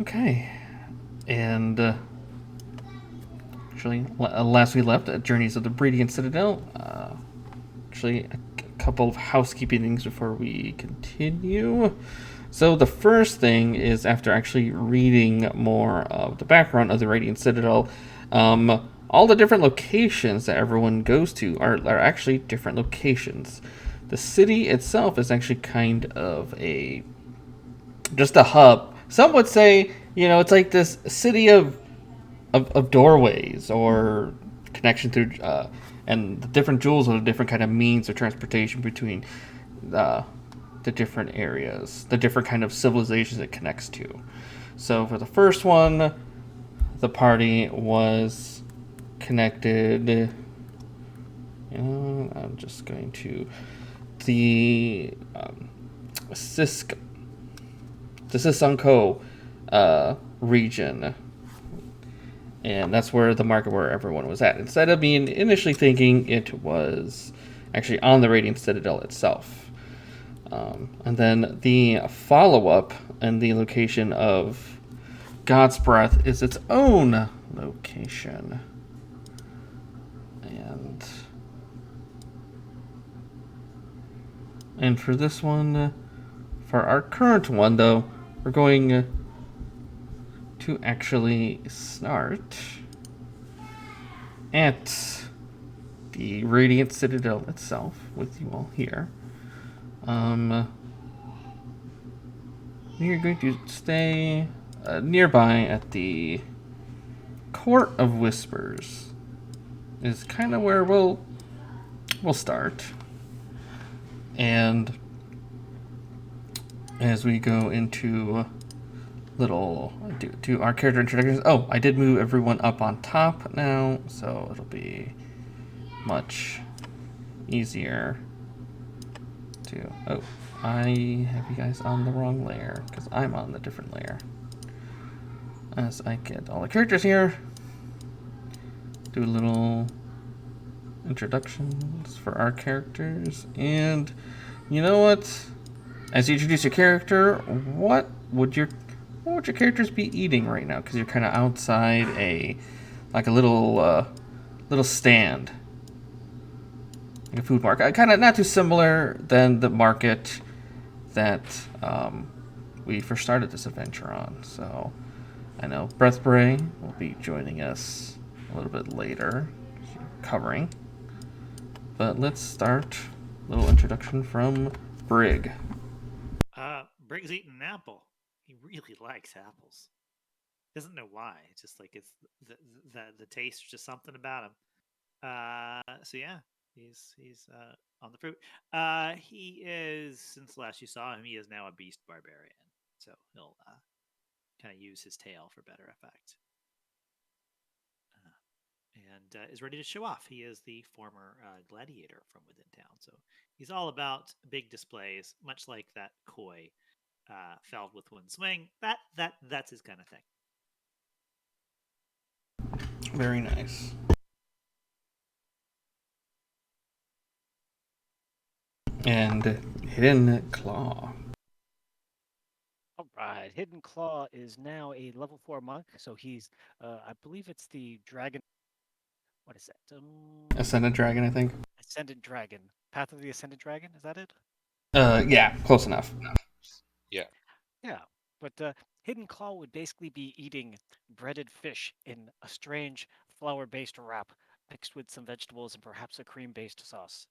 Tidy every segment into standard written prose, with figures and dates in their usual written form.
Okay. And actually, last we left at Journeys of the Radiant Citadel. Actually, a couple of housekeeping things before we continue. So the first thing is after actually reading more of the background of the Radiant Citadel, all the different locations that everyone goes to are actually different locations. The city itself is actually kind of a just a hub. Some would say, it's like this city of doorways or connection through, and the different jewels are the different kind of means of transportation between uh, the different areas, the different kind of civilizations it connects to. So for the first one, the party was connected. I'm just going to the Sisk, the Sisanko region, and that's where the market where everyone was at. Instead of being initially thinking it was actually on the Radiant Citadel itself. And then the follow up and the location of God's Breath is its own location. And for this one, for our current one though, we're going to actually start at the Radiant Citadel itself with you all here. We're going to stay nearby at the Court of Whispers. Is kind of where we'll start. And as we go into little to our character introductions. Oh, I did move everyone up on top now, so it'll be much easier to. Oh, I have you guys on the wrong layer because I'm on the different layer. As I get all the characters here, do a little introductions for our characters, and you know what? As you introduce your character, what would your characters be eating right now? Because you're kind of outside a little stand, like a food market. Kind of not too similar than the market that we first started this adventure on. So I know Bray will be joining us a little bit later, covering. But let's start a little introduction from Brig. Brig's eating an apple. He really likes apples. Doesn't know why. It's just like it's the taste, just something about him. So yeah, he's on the fruit. He is, since last you saw him, he is now a beast barbarian. So he'll kind of use his tail for better effect. And is ready to show off. He is the former gladiator from within town, so he's all about big displays, much like that koi felled with one swing. That's his kind of thing. Very nice. And Hidden Claw. All right, Hidden Claw is now a level 4 monk, so he's, I believe it's the dragon. What is that? Ascended Dragon, I think. Ascendant Dragon. Path of the Ascendant Dragon, is that it? Yeah, close enough. Yeah. Yeah, but Hidden Claw would basically be eating breaded fish in a strange flour-based wrap, mixed with some vegetables and perhaps a cream-based sauce.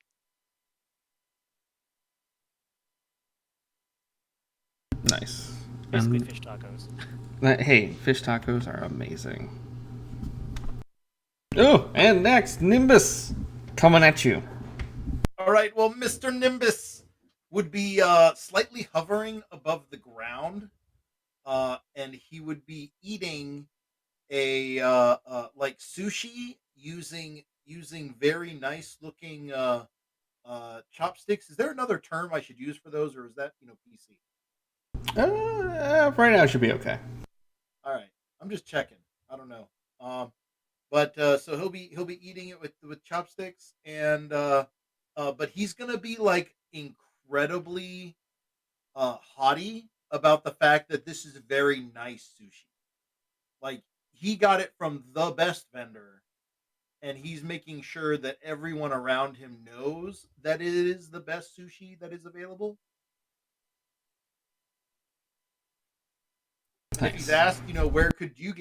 Nice. Basically, fish tacos. Hey, fish tacos are amazing. Oh, and next, Nimbus coming at you. All right. Well, Mr. Nimbus would be slightly hovering above the ground, and he would be eating a like sushi using very nice looking chopsticks. Is there another term I should use for those, or is that PC? Right now it should be okay. All right. I'm just checking. I don't know. But so he'll be eating it with chopsticks, and but he's gonna be like incredibly haughty about the fact that this is very nice sushi. Like, he got it from the best vendor, and he's making sure that everyone around him knows that it is the best sushi that is available. If he's asked, where could you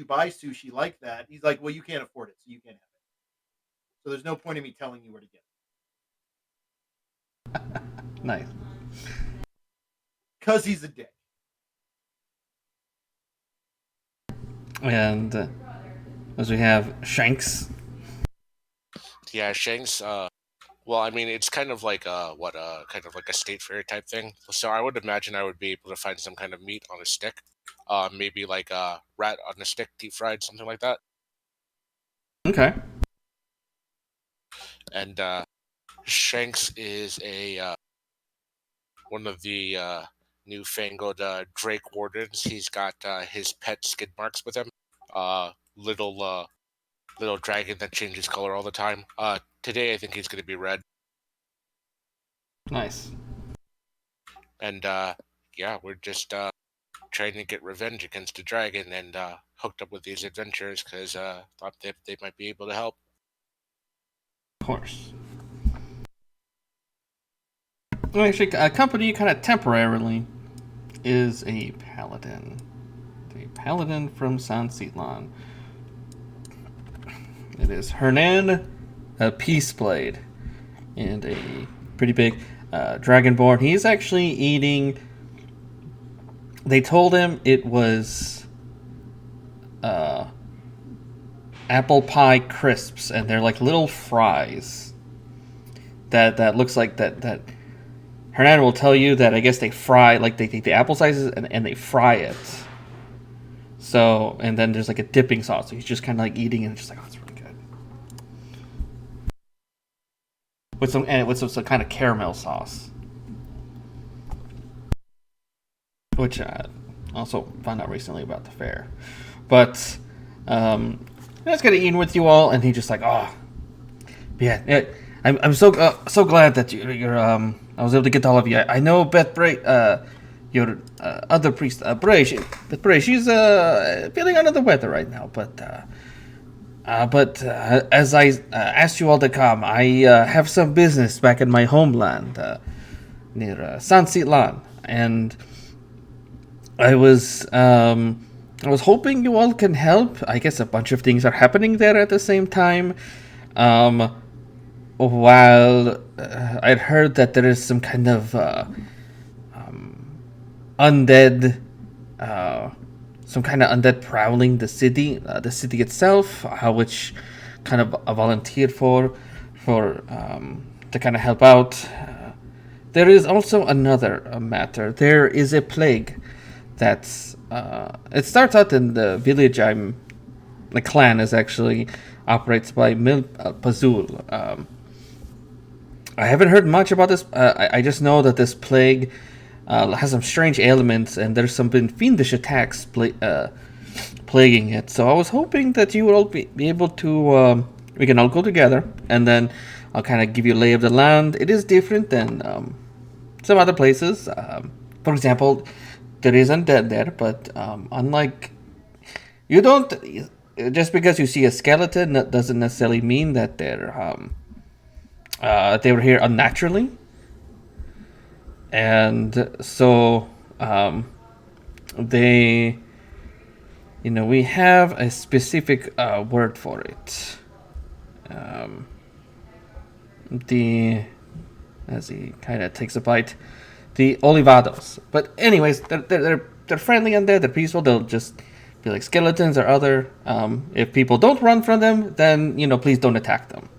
buy sushi like that? He's like, well, you can't afford it, so you can't have it. So there's no point in me telling you where to get it. Nice. Because he's a dick. And as we have Shankz. Yeah, Shankz. Well, I mean, it's kind of like kind of like a state fair type thing. So I would imagine I would be able to find some kind of meat on a stick, maybe like a rat on a stick, deep fried, something like that. Okay. And Shankz is a one of the newfangled Drake wardens. He's got his pet skid marks with him. Little dragon that changes color all the time. Today I think he's going to be red. Nice. And yeah, we're just trying to get revenge against the dragon, and hooked up with these adventurers because thought they might be able to help. Of course. Well, actually, accompany you kind of temporarily is a paladin. A paladin from San Citlan. It is Hernan, a Peaceblade, and a pretty big dragonborn. He's actually eating. They told him it was apple pie crisps, and they're like little fries. That looks like that. Hernan will tell you that I guess they fry, like they take the apple slices and they fry it. So, and then there's like a dipping sauce. So he's just kind of like eating and just like, oh, it's really good. With some kind of caramel sauce. Which I also found out recently about the fair. But, let's get eating with you all, and he just like, oh, yeah, I'm so glad that you're I was able to get to all of you. I know Beth Bray, your other priest, Bray. Bray, she's feeling under the weather right now. But as I asked you all to come, I have some business back in my homeland near San Citlan, and I was hoping you all can help. I guess a bunch of things are happening there at the same time. While I'd heard that there is some kind of undead, some kind of undead prowling the city itself, which kind of volunteered for to kind of help out. There is also another matter. There is a plague that's it starts out in the village the clan is actually operates by Pazul. I haven't heard much about this. I just know that this plague has some strange ailments, and there's some been fiendish attacks plaguing it. So I was hoping that you would all be able to. We can all go together, and then I'll kind of give you a lay of the land. It is different than some other places. For example, there is undead there, but unlike you don't. Just because you see a skeleton, that doesn't necessarily mean that they were here unnaturally. And so we have a specific word for it. As he kind of takes a bite, the olivados. But anyways, they're friendly undead. They're peaceful. They'll just be like skeletons or other. If people don't run from them, then please don't attack them.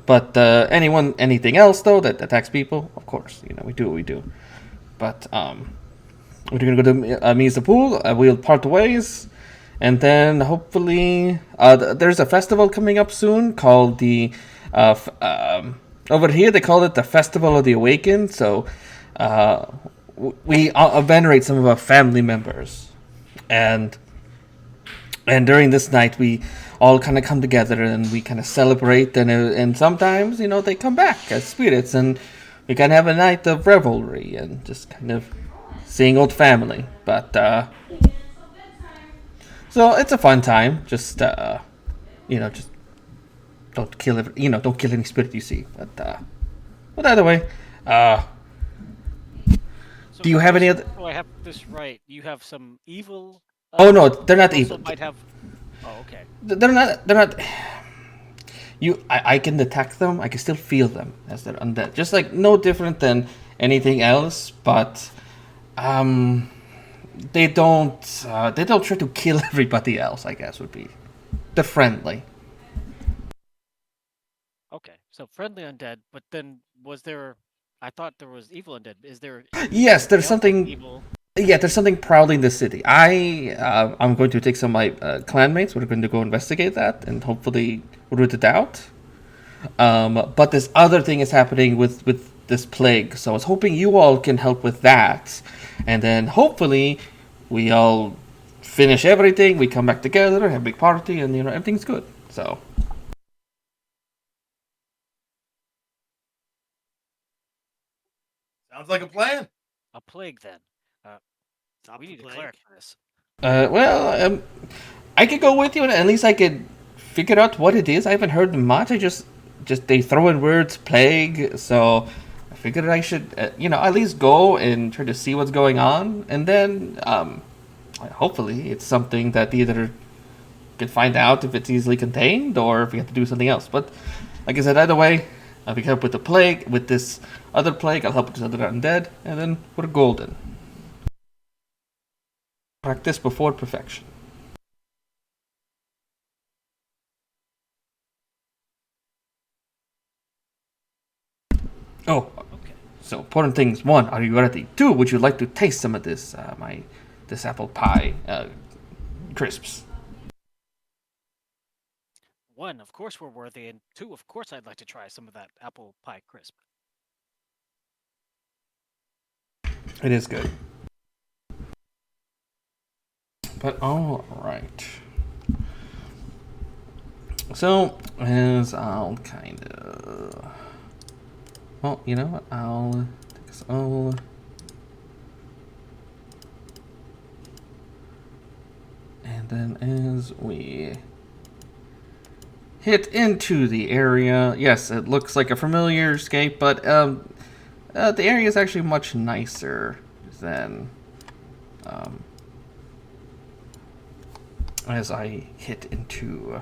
But anything else though that attacks people, of course, we do what we do. But we're gonna go to Misa Pool. We'll part ways, and then hopefully there's a festival coming up soon called the over here they call it the Festival of the Awakened. So we venerate some of our family members, and during this night we all kind of come together and we kind of celebrate, and sometimes they come back as spirits, and we kind of have a night of revelry and just kind of seeing old family. But so it's a fun time. Just just don't kill don't kill any spirit you see. But either way, So do you have any other? Oh, I have this right. You have some evil. Oh no, they're not also evil. Might have. Oh, okay. They're not. They're not. I can detect them. I can still feel them as they're undead. Just like no different than anything else, but they don't try to kill everybody else. I guess would be they're friendly. Okay, so friendly undead, but then was there? I thought there was evil undead. Is there? Yes, there's else something. Evil. Yeah, there's something prowling the city. I'm going to take some of my clanmates. We're going to go investigate that and hopefully root it out. But this other thing is happening with this plague, so I was hoping you all can help with that, and then hopefully we all finish everything. We come back together, have a big party, and everything's good. So. Sounds like a plan. A plague then. Stop We the need a plague. cleric for this. I could go with you, and at least I could figure out what it is. I haven't heard much. I just they throw in words plague, so I figured I should at least go and try to see what's going on, and then hopefully it's something that either can find out if it's easily contained or if we have to do something else. But like I said, either way, I'll be help with the plague. With this other plague, I'll help with this other undead, and then we're golden. Practice before perfection. Oh, Okay. so important things. 1, are you ready? 2, would you like to taste some of this this apple pie crisps? 1, of course we're worthy, and 2, of course I'd like to try some of that apple pie crisp. It is good. But all right. So as I'll kind of, well, you know what? I'll take us all. And then as we hit into the area, yes, it looks like a familiar escape, but the area is actually much nicer than as I hit into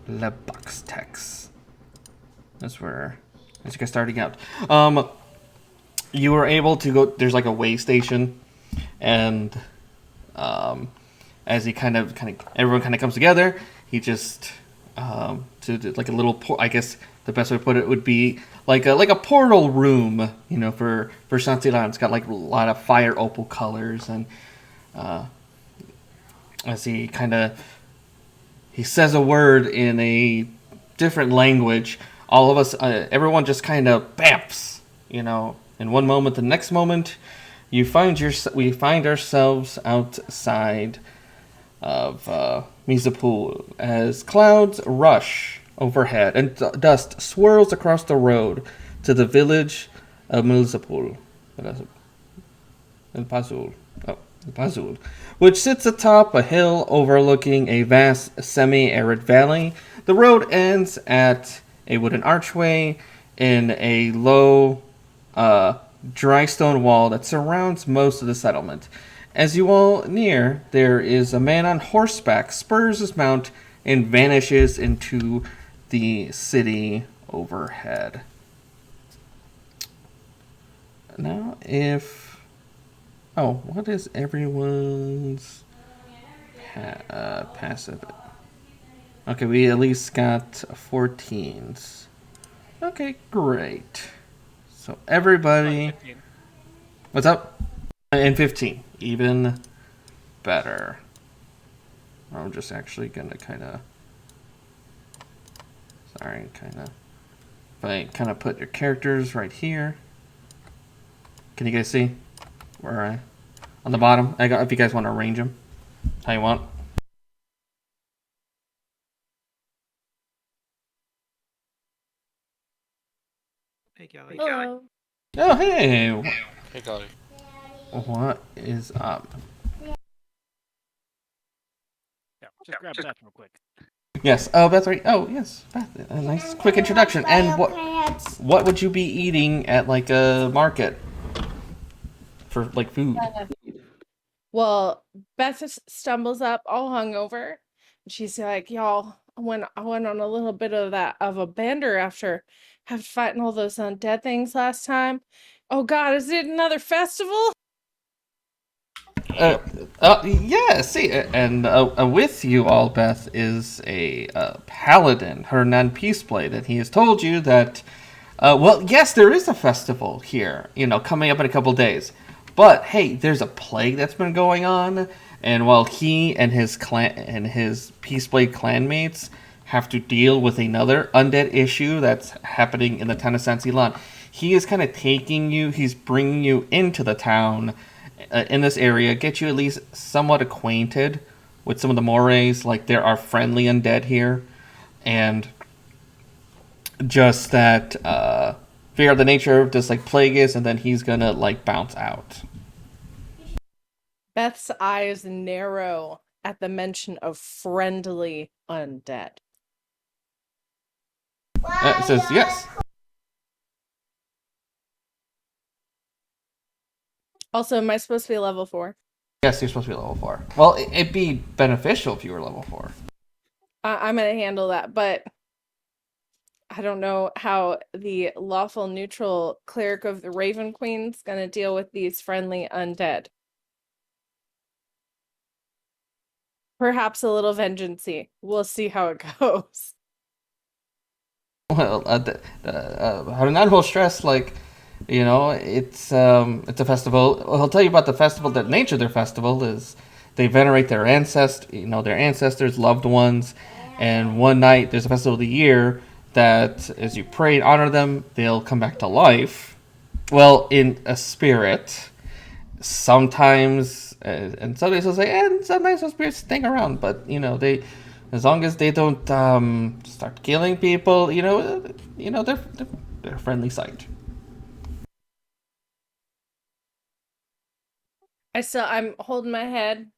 Lebux Tex. That's where, as you guys starting out, you were able to go. There's like a way station, and as he kind of everyone kind of comes together, he just to like a little. I guess the best way to put it would be like a portal room, for Shantilan. It's got like a lot of fire opal colors, and as he he says a word in a different language, all of us, everyone just kind of bamfs, in one moment. The next moment, we find ourselves outside of Mizapul as clouds rush overhead and dust swirls across the road to the village of Mizapul. Pazul, which sits atop a hill overlooking a vast semi-arid valley. The road ends at a wooden archway in a low, dry stone wall that surrounds most of the settlement. As you all near, there is a man on horseback, spurs his mount, and vanishes into the city overhead. Now, what is everyone's passive? Okay, we at least got 14s. Okay, great. So everybody... 15. What's up? And 15. Even better. I'm just actually gonna if I kind of put your characters right here. Can you guys see? Where on the bottom? If you guys want to arrange them how you want. Hey, Kelly. Hello. Oh, hey. Hey, Golly. what is up? Yeah, just grab Beth real quick. Yes. Oh, Beth. Right. Oh, yes. Beth. A nice, quick introduction. And what would you be eating at like a market for like food? Well, Beth stumbles up all hungover. And she's like, y'all, I went on a little bit of a bender after fighting all those undead things last time. Oh God, is it another festival? Yeah. See, and with you all, Beth, is a paladin, Hernan Peaceblade, and he has told you that. Well, yes, there is a festival here. Coming up in a couple days. But hey, there's a plague that's been going on, and while he and his clan and his Peaceblade clanmates have to deal with another undead issue that's happening in the town of Sansilan, he is kind of he's bringing you into the town in this area, get you at least somewhat acquainted with some of the mores. Like there are friendly undead here, and just that figure out the nature of this like plague is, and then he's gonna like bounce out. Beth's eyes narrow at the mention of friendly undead. It says yes. Also, am I supposed to be level 4? Yes, you're supposed to be level 4. Well, it'd be beneficial if you were level 4. I'm gonna handle that, but I don't know how the lawful neutral cleric of the Raven Queen's gonna deal with these friendly undead. Perhaps a little vengeancey. We'll see how it goes. Well, Hernan will stress like, it's a festival. He'll tell you about the festival. The nature of their festival is they venerate their ancestors, loved ones, and one night there's a festival of the year that as you pray and honor them, they'll come back to life. Well, in a spirit. Sometimes, and sometimes they'll say, and sometimes those spirits stay around, but they, as long as they don't start killing people, they're a friendly sight. I'm holding my head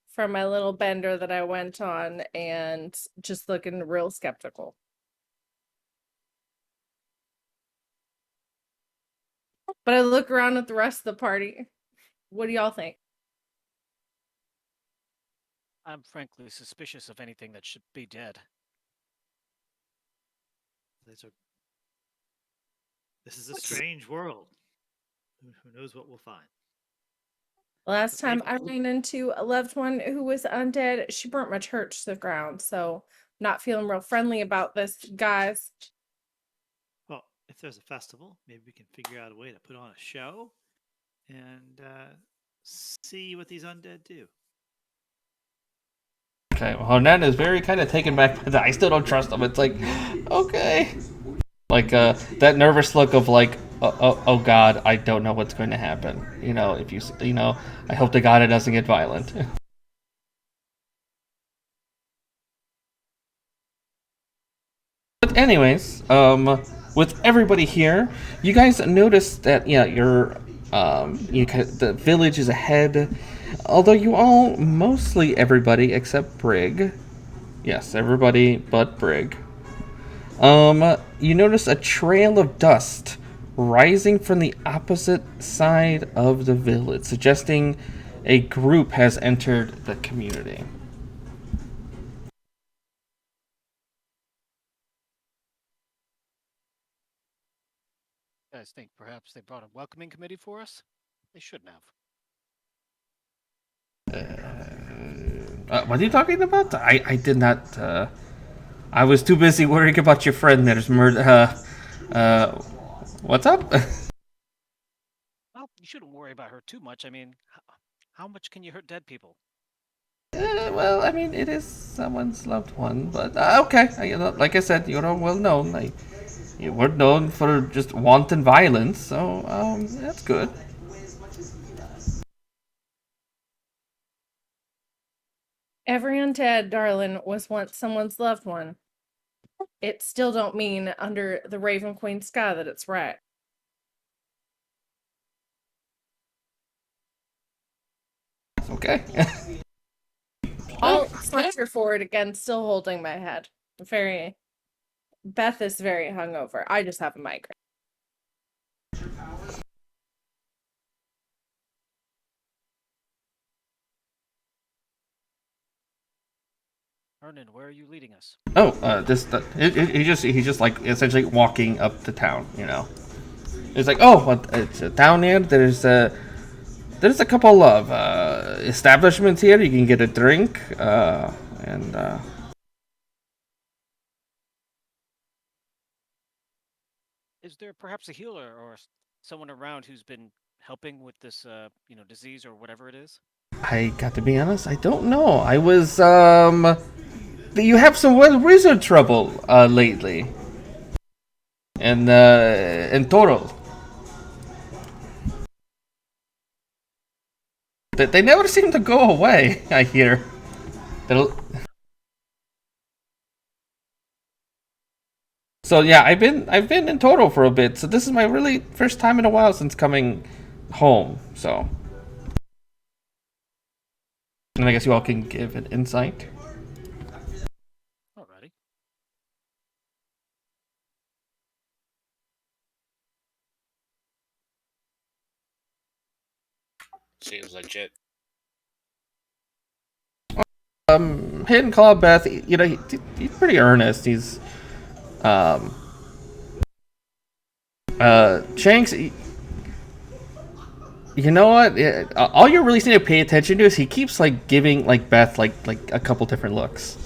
from my little bender that I went on and just looking real skeptical. But I look around at the rest of the party. What do y'all think? I'm frankly suspicious of anything that should be dead. This is a strange world. Who knows what we'll find? Last time I ran into a loved one who was undead, she burnt my church to the ground, so not feeling real friendly about this, guys. Well, if there's a festival, maybe we can figure out a way to put on a show and see what these undead do. Okay, well, Hernan is very kind of taken back by that. I still don't trust him. It's like, okay. Like, that nervous look of like, oh God, I don't know what's going to happen. If I hope to God it doesn't get violent. But anyways, with everybody here, you guys noticed that the village is ahead. Although you all, mostly everybody except Brig, yes, everybody but Brig. You notice a trail of dust rising from the opposite side of the village, suggesting a group has entered the community. You guys think perhaps they brought a welcoming committee for us? They shouldn't have. What are you talking about? I did not. I was too busy worrying about your friend there's murder. What's up? Well, you shouldn't worry about her too much. I mean, how much can you hurt dead people? Well, I mean, it is someone's loved one, but okay. Like I said, you're well known. You were known for just wanton violence, so that's good. Every undead, darling, was once someone's loved one. It still don't mean under the Raven Queen sky that it's right. Okay. I'll saunter forward again, still holding my head. Beth is very hungover. I just have a migraine. Hernan, where are you leading us? Oh, he's just like essentially walking up to town. You know, it's like, oh, it's down here. There's a couple of establishments here. You can get a drink, and Is there perhaps a healer or someone around who's been helping with this, disease or whatever it is? I got to be honest, I don't know. I was you have some wizard trouble lately, and in total. They never seem to go away. I hear. So yeah, I've been in total for a bit. So this is my really first time in a while since coming home. So, and I guess you all can give an insight. Alrighty. Seems legit. Hidden Claw Beth, you know, he's pretty earnest. He's Shankz. You know what? All you really need to pay attention to is he keeps like giving like Beth like a couple different looks.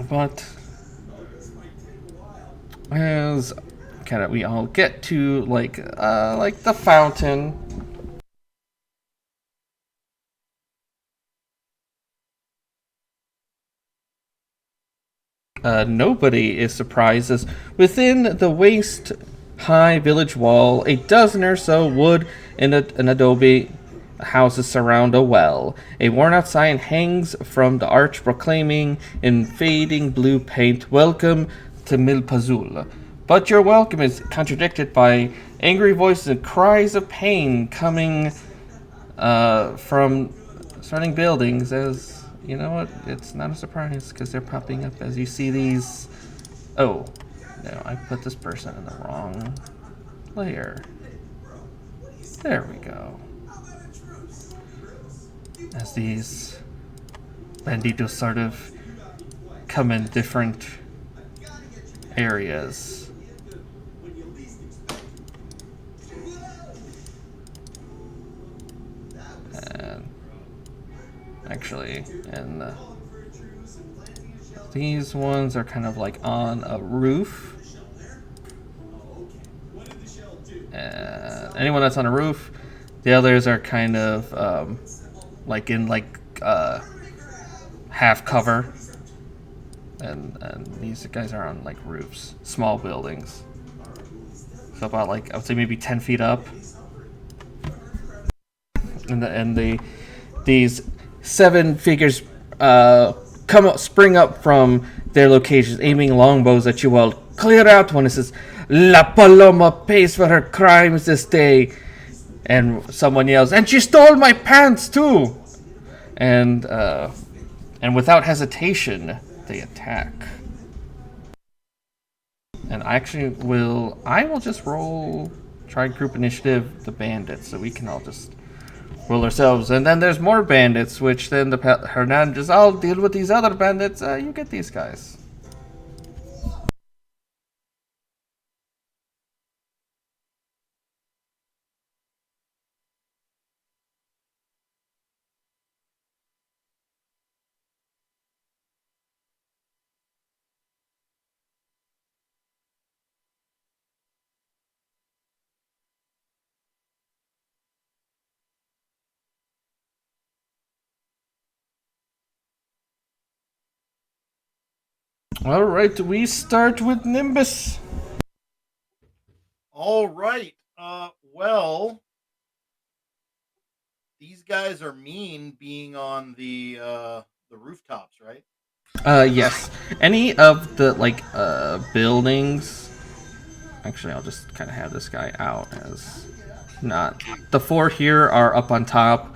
But as kind of we all get to like the fountain. Nobody is surprised as within the waist-high village wall, a dozen or so wood and an adobe houses surround a well. A worn-out sign hangs from the arch proclaiming in fading blue paint, "Welcome to Milpazul." But your welcome is contradicted by angry voices and cries of pain coming from surrounding buildings as... You know what? It's not a surprise because they're popping up as you see these. Oh, no, I put this person in the wrong layer. There we go. As these banditos sort of come in different areas. And actually, and these ones are kind of like on a roof. Anyone that's on a roof, the others are kind of like in like half cover, and these guys are on like roofs, small buildings. So about like I would say maybe 10 feet up, and these 7 figures spring up from their locations, aiming longbows at you all. Clear out, one says, "La Paloma pays for her crimes this day." And someone yells, "And she stole my pants too!" And without hesitation, they attack. And I will just try group initiative the bandits, so we can all just roll ourselves. And then there's more bandits, which then Hernan just, "I'll deal with these other bandits. You get these guys." All right, we start with Nimbus. All right. Well, these guys are mean being on the rooftops, right? Yes. Any of the buildings. Actually, I'll just kind of have this guy out as not. The 4 here are up on top.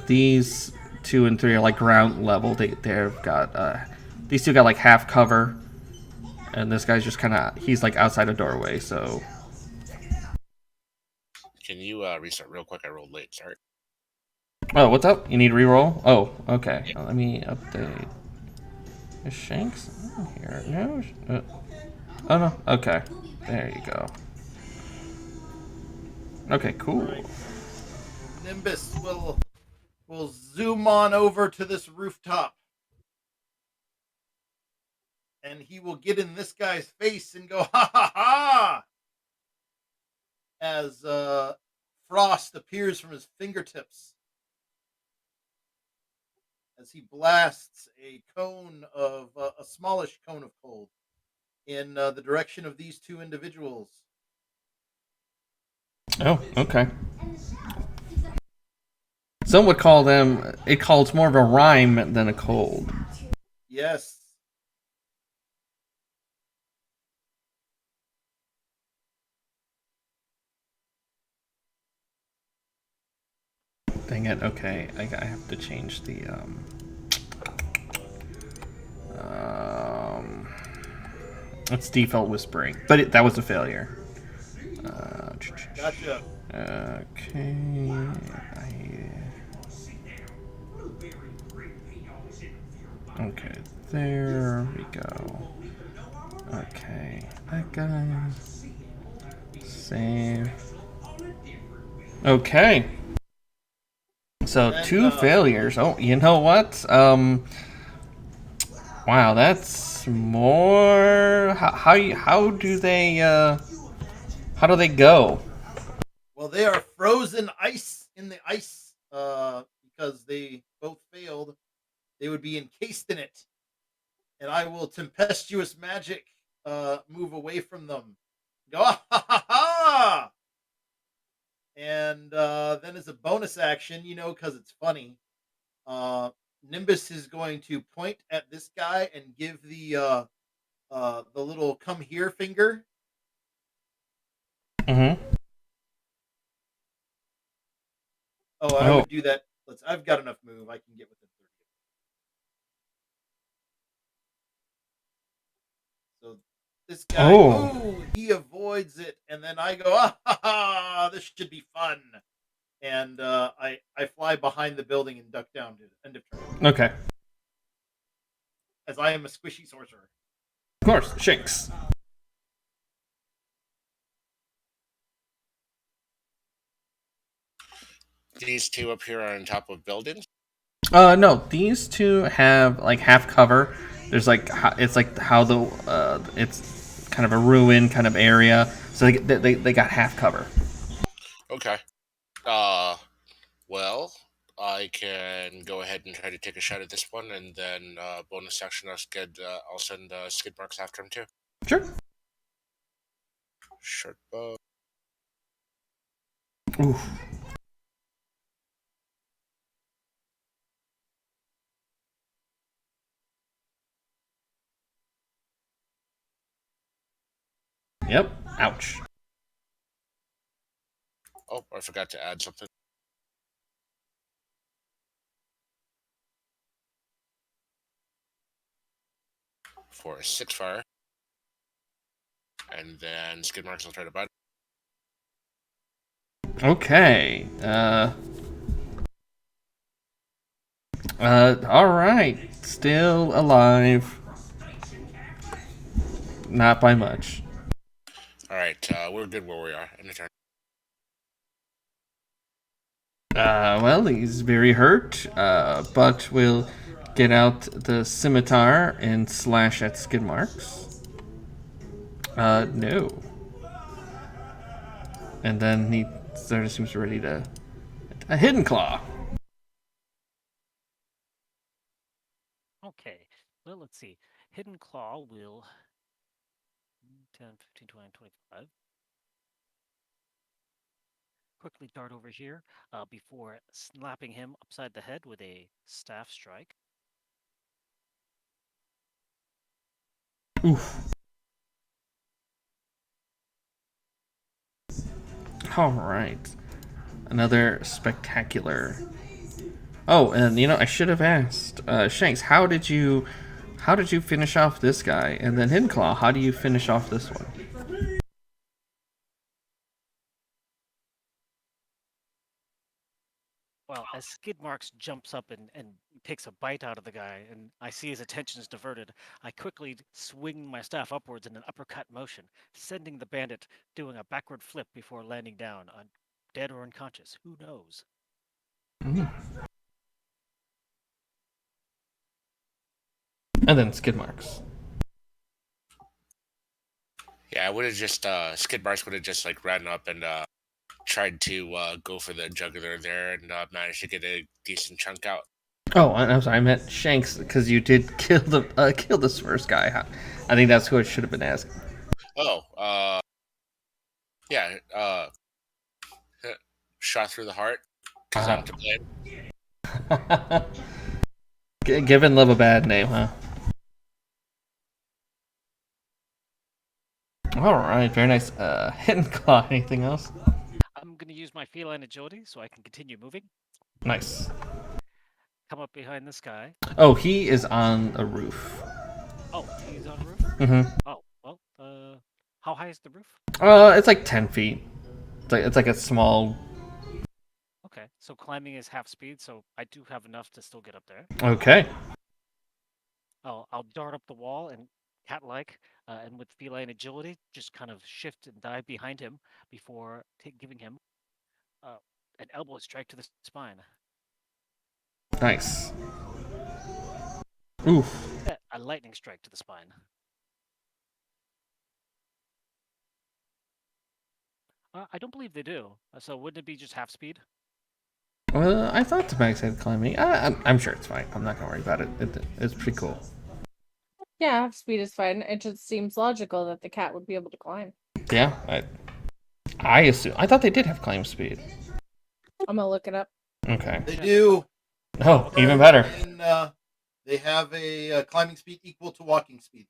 These 2 and 3 are like ground level. They've got these 2 got like half cover, and this guy's just kind of he's like outside a doorway. So Can you restart real quick? I rolled late. Sorry. oh, what's up? You need reroll? Oh, okay. Let me update. Is Shankz here? No. Oh no. Okay. There you go. Okay. Cool. Right. Nimbus will zoom on over to this rooftop, and he will get in this guy's face and go ha ha ha as frost appears from his fingertips as he blasts a cone of a smallish cone of cold in the direction of these 2 individuals. Oh, okay. Some would call them. It calls more of a rhyme than a cold. Yes. Dang it. Okay, I have to change the it's default whispering, but that was a failure. Gotcha. Okay. Okay, there we go. Okay, that guy. Save. Okay. So And, 2 failures. Oh, you know what? Wow, that's more. How do they go? Well, they are frozen ice in the ice because they both failed. They would be encased in it, and I will tempestuous magic move away from them. Go ah, ha ha ha! And then as a bonus action, because it's funny, Nimbus is going to point at this guy and give the little come here finger. Mm-hmm. Oh, I would do that. I've got enough move. I can get within 30. So this guy, he avoids it, and then I go, ah, ha, ha, this should be fun. And I fly behind the building and duck down to the end of turn. Okay. As I am a squishy sorcerer. Of course, Shankz. These 2 up here are on top of buildings. No, these 2 have like half cover. There's like it's like how the it's kind of a ruin kind of area, so they got half cover. Okay. Well, I can go ahead and try to take a shot at this one, and then bonus action, I'll send skid marks after him too. Sure. Short bow. Oof. Yep. Ouch. Oh, I forgot to add something. For 6 fire. And then skid marks will try to bite. Okay. All right. Still alive. Not by much. All right. We're good where we are. End of turn. Well, he's very hurt. But we'll get out the scimitar and slash at skid marks. No. And then he sort of seems ready to a hidden claw. Okay, well, let's see. Hidden Claw will 10, 15, 20, 25. Quickly dart over here before slapping him upside the head with a staff strike. Oof. All right. Another spectacular. Oh, and I should have asked, Shankz, how did you finish off this guy? And then Hidden Claw, how do you finish off this one? Well, as Skid Marks jumps up and takes a bite out of the guy, and I see his attention is diverted, I quickly swing my staff upwards in an uppercut motion, sending the bandit doing a backward flip before landing down, dead or unconscious. Who knows? Mm. And then Skid Marks. Yeah, I would have just Skid Marks would have just like ran up and tried to go for the jugular there and managed to get a decent chunk out. Oh, I'm sorry. I meant Shankz because you did kill this first guy. I think that's who I should have been asking. Oh, yeah, shot through the heart because I'm to blame. Giving love a bad name, huh? All right, very nice. Hidden Claw. Anything else? I'm going to use my feline agility so I can continue moving. Nice. Come up behind this guy. Oh, he is on a roof. Oh, he's on a roof? Mm-hmm. Oh, well, how high is the roof? It's like 10 feet. It's like a small. Okay, so climbing is half speed, so I do have enough to still get up there. Okay. I'll dart up the wall and cat-like, and with feline agility, just kind of shift and dive behind him before giving him an elbow strike to the spine. Nice. Oof. A lightning strike to the spine. I don't believe they do. So wouldn't it be just half speed? I thought Tabaxi had climbing. I'm sure it's fine. I'm not gonna worry about it. It's pretty cool. Yeah, half speed is fine. It just seems logical that the cat would be able to climb. Yeah, I assume. I thought they did have climb speed. I'm gonna look it up. Okay. They do. Oh, even better. And they have a climbing speed equal to walking speed.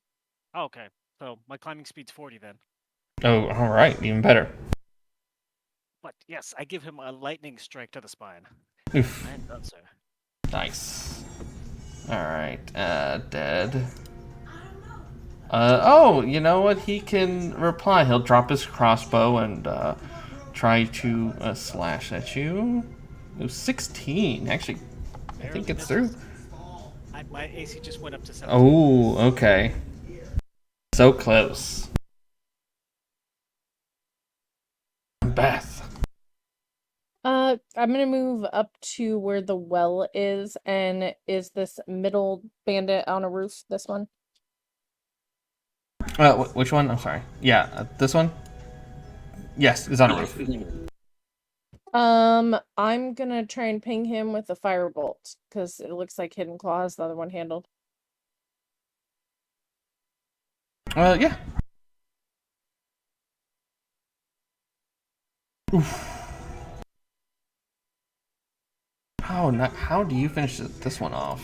Oh, okay, so my climbing speed's 40 then. Oh, all right, even better. But yes, I give him a lightning strike to the spine. Oof. I am done, sir. Nice. All right, dead. Oh, you know what? He can reply. He'll drop his crossbow and try to slash at you. It was 16. Actually, I think it's through. My AC just went up to 17. Oh, okay. So close. Beth. I'm gonna move up to where the well is, and is this middle bandit on a roof? This one? Which one? I'm sorry. Yeah, this one? Yes, it's on a roof. I'm gonna try and ping him with a firebolt, because it looks like Hidden Claw has the other one handled. Yeah. Oof. How do you finish this one off?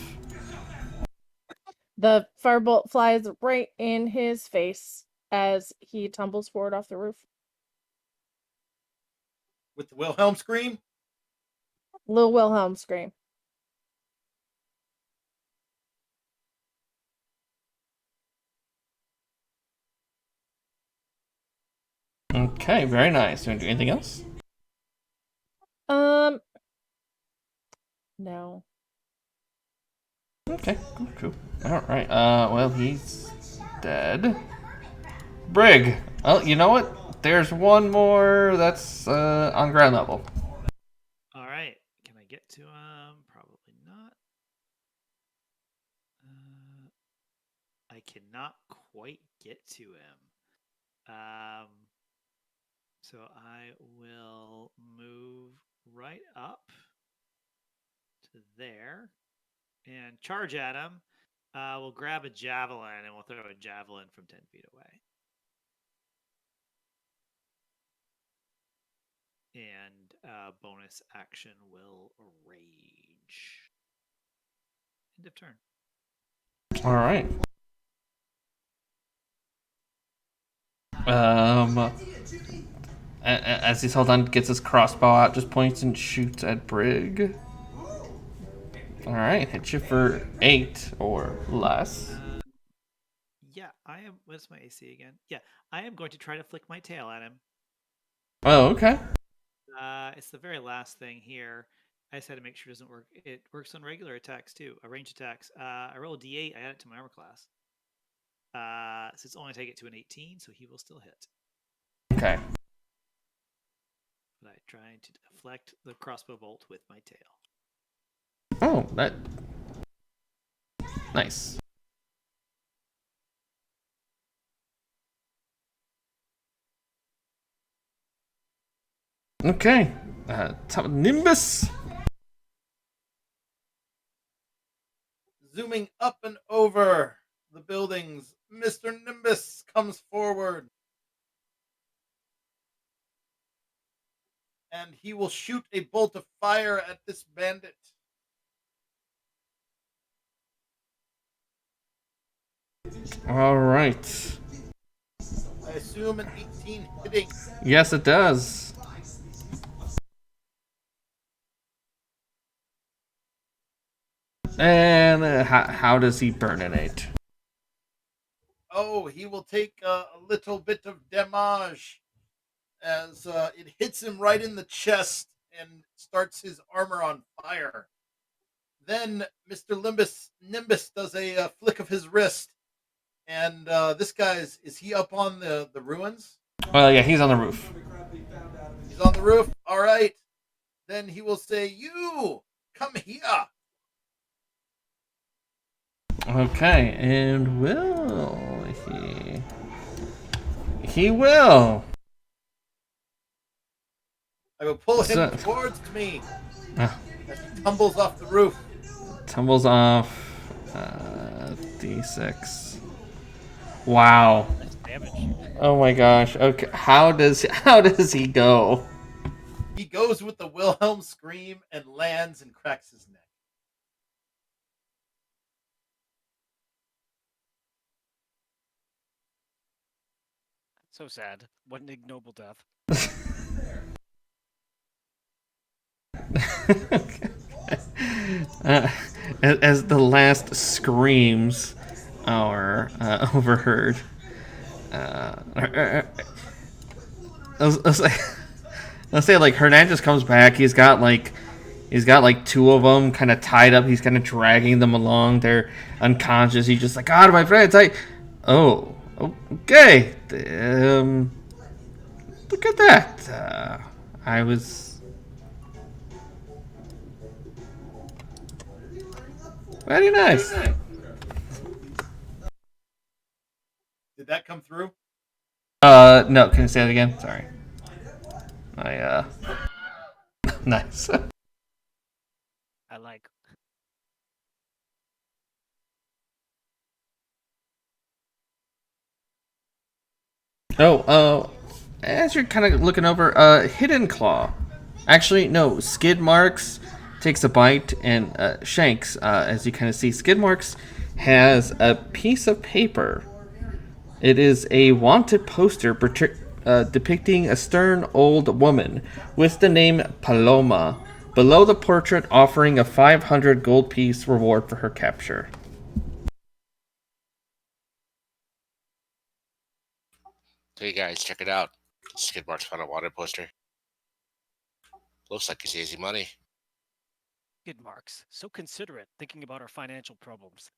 The firebolt flies right in his face as he tumbles forward off the roof. With the Wilhelm scream? Lil Wilhelm scream. Okay, very nice. You want to do anything else? No. Okay, cool. All right. Well, he's dead. Brig. Well, you know what? There's one more that's on ground level. All right. Can I get to him? Probably not. I cannot quite get to him. So I will move right up to there and charge at him. We'll grab a javelin and we'll throw a javelin from 10 feet away. And bonus action will rage. End of turn. All right. As he's held on, gets his crossbow out, just points and shoots at Brig. All right, hit you for 8 or less. Yeah, I am. What's my AC again? Yeah, I am going to try to flick my tail at him. Oh, okay. It's the very last thing here. I just had to make sure it doesn't work. It works on regular attacks too, ranged attacks. I roll a d8. I add it to my armor class. So it's only take it to an 18, so he will still hit. Okay. But I try to deflect the crossbow bolt with my tail. Oh, that. Nice. Okay. Nimbus. Zooming up and over the buildings, Mr. Nimbus comes forward. And he will shoot a bolt of fire at this bandit. All right. I assume an 18 hitting. Yes, it does. And how does he burninate? Oh, he will take a little bit of damage as it hits him right in the chest and starts his armor on fire. Then Mr. Nimbus does a flick of his wrist. And this guy's, is he up on the ruins? Well, yeah, he's on the roof. He's on the roof? All right. Then he will say, you, come here. Okay, and he will. I will pull him towards me as he tumbles off the roof. Tumbles off. D6. Wow. That's damage. Oh my gosh. Okay, how does he go? He goes with the Wilhelm scream and lands and cracks his neck. So sad. What an ignoble death. As the last screams are overheard, I'll say like Hernandez comes back. He's got like 2 of them kind of tied up. He's kind of dragging them along. They're unconscious. He's just like, God, my friends. Oh, okay. Look at that. I was very nice. Did that come through? No. Can you say that again? Sorry. Nice. I like. As you're kind of looking over, Hidden Claw. Actually, no, Skid Marks takes a bite, and Shankz, as you kind of see, Skid Marks has a piece of paper. It is a wanted poster depicting a stern old woman with the name Paloma. Below the portrait, offering a 500 gold piece reward for her capture. Hey guys, check it out. Skid Marks found a wanted poster. Looks like it's easy money. Skid Marks. So considerate, thinking about our financial problems.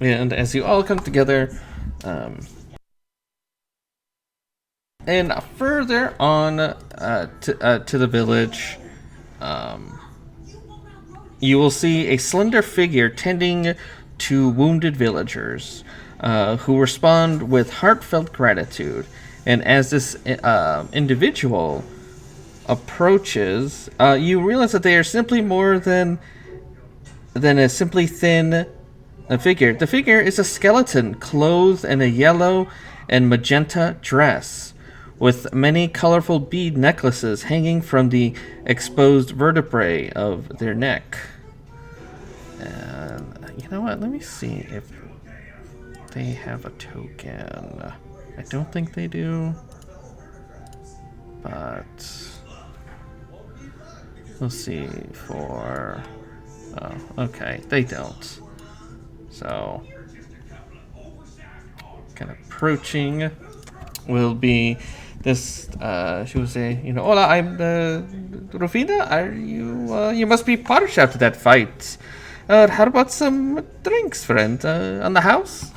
And as you all come together, and further on to the village, you will see a slender figure tending to wounded villagers, who respond with heartfelt gratitude. And as this individual approaches, you realize that they are simply more than a simply thin figure. The figure is a skeleton clothed in a yellow and magenta dress, with many colorful bead necklaces hanging from the exposed vertebrae of their neck. And You know what? Let me see if they have a token. I don't think they do. But we'll see for... Oh, okay. They don't. So, kind of approaching will be this, she will say, you know, hola, I'm Rufina. Are you, you must be parched after that fight. How about some drinks, friend, on the house?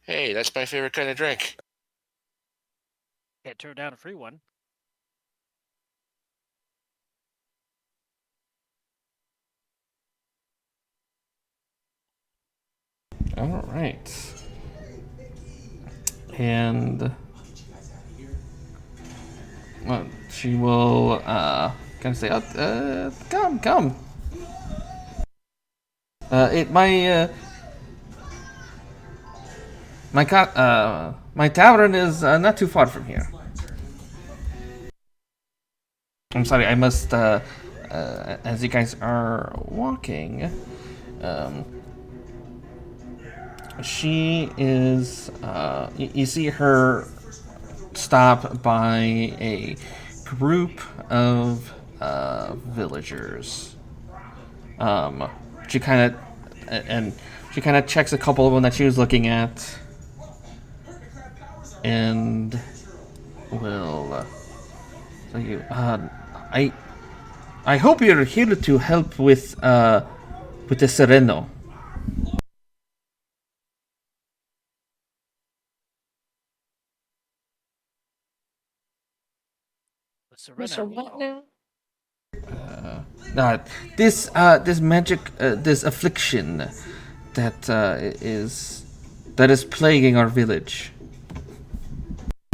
Hey, that's my favorite kind of drink. Can't turn down a free one. All right. And well, she will kind of say, oh, come. My tavern is not too far from here. I'm sorry, I must, as you guys are walking, she is, you see her stop by a group of villagers. She kind of checks a couple of them that she was looking at, and will tell you, I hope you're here to help with the Sereno. Mr. What now? This magic, this affliction that is plaguing our village.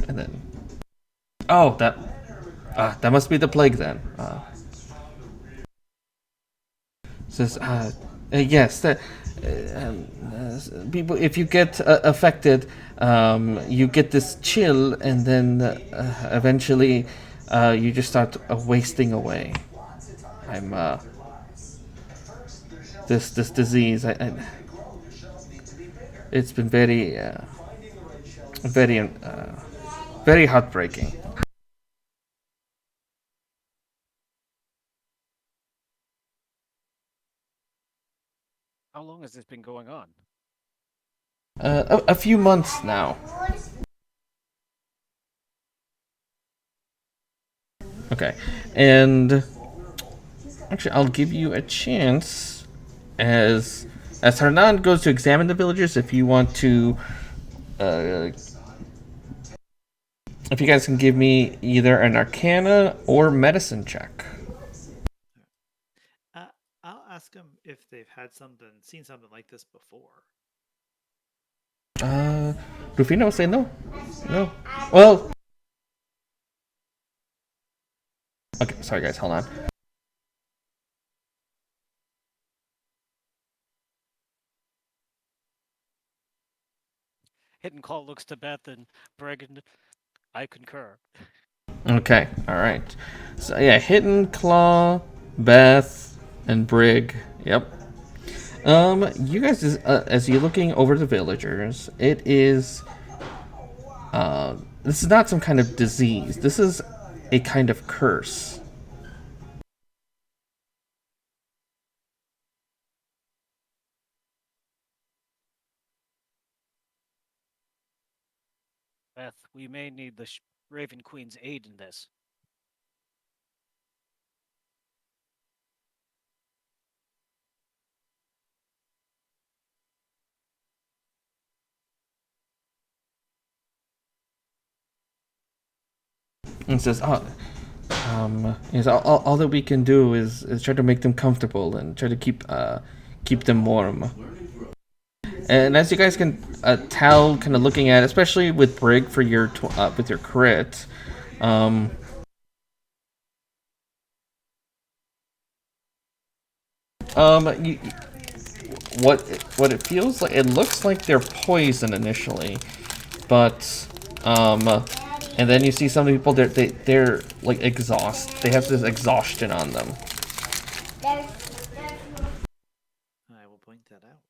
And then, oh, that must be the plague then. Says, yes, that people, if you get affected, you get this chill, and then eventually you just start wasting away. I'm this disease. It's been very heartbreaking. How long has this been going on? A few months now. Okay, and actually, I'll give you a chance as Hernan goes to examine the villagers. If you want to, if you guys can give me either an Arcana or Medicine check. I'll ask them if they've seen something like this before. Rufino will say no. No. Well. Okay, sorry guys, hold on. Hidden Call looks to Beth and Brygaeon. I concur. Okay, alright. So yeah, Hidden Claw, Beth, and Brig. Yep. You guys, as you're looking over the villagers, it is, this is not some kind of disease. This is a kind of curse. Beth, we may need the Raven Queen's aid in this. And says, all that we can do is try to make them comfortable and try to keep them warm. And as you guys can tell, kind of looking at, especially with Brig for your with your crit, what it feels like, it looks like they're poison initially, but and then you see some people they're like exhaust. They have this exhaustion on them. I will point that out.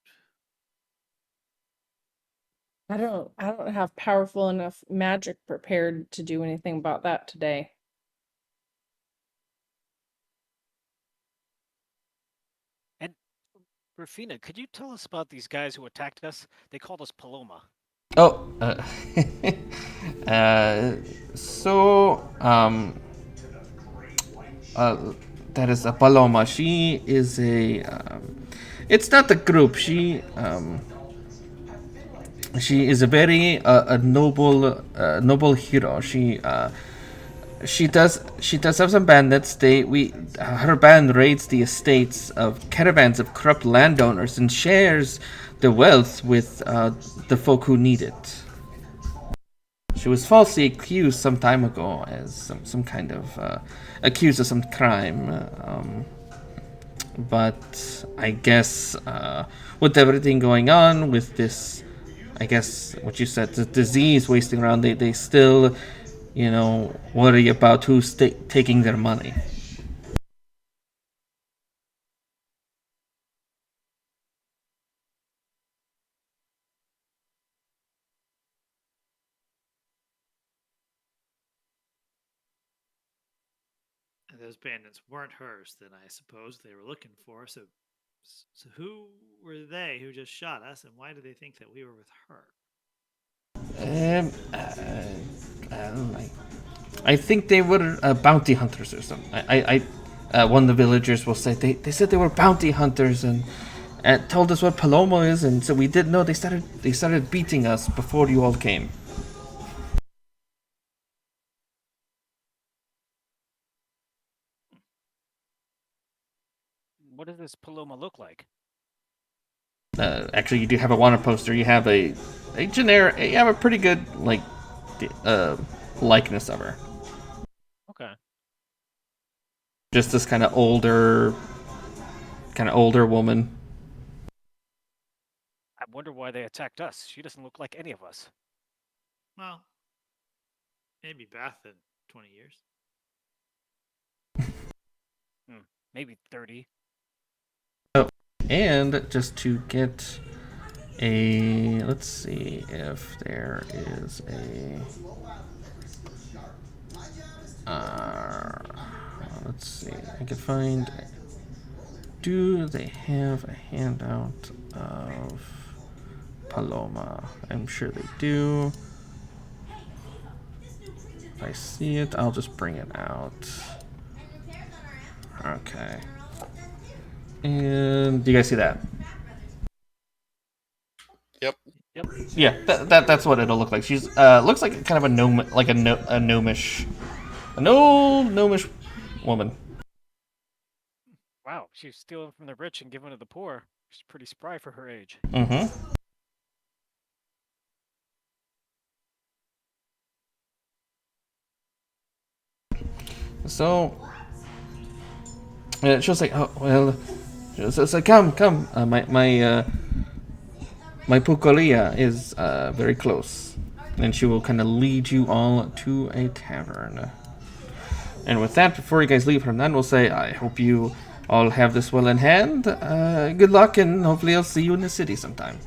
I don't have powerful enough magic prepared to do anything about that today. And Rufina, could you tell us about these guys who attacked us? They called us Paloma. Oh, so that is a Paloma. She is a. It's not a group. She is a very a noble hero. She does have some bandits. Her band raids the estates of caravans of corrupt landowners and shares the wealth with the folk who need it. She was falsely accused some time ago as some kind of accused of some crime. But I guess with everything going on with this, I guess what you said, the disease wasting around, they still, worry about who's taking their money. And those bandits weren't hers, then I suppose they were looking for. So who were they who just shot us, and why do they think that we were with her? I don't know. I think they were bounty hunters or something. One of the villagers will say they said they were bounty hunters and told us what Paloma is, and so we didn't know. They started beating us before you all came. What does this Paloma look like? Actually, you do have a wanted poster. You have a generic. You have a pretty good likeness of her. Okay. Just this kind of older woman. I wonder why they attacked us. She doesn't look like any of us. Well, maybe Beth in 20 years. Maybe 30. Oh, and just to get a, let's see if there is a, let's see, I can find, do they have a handout of Paloma? I'm sure they do. If I see it, I'll just bring it out. Okay. And do you guys see that? Yep. Yeah, that's what it'll look like. She's looks like kind of a gnome, like a gnomish woman. Wow, she's stealing from the rich and giving to the poor. She's pretty spry for her age. Mm-hmm. So she'll say, "Oh well." She'll say, "Come. My Pukolia is very close," and she will kind of lead you all to a tavern. And with that, before you guys leave, Hernan will say, "I hope you all have this well in hand. Good luck, and hopefully I'll see you in the city sometime."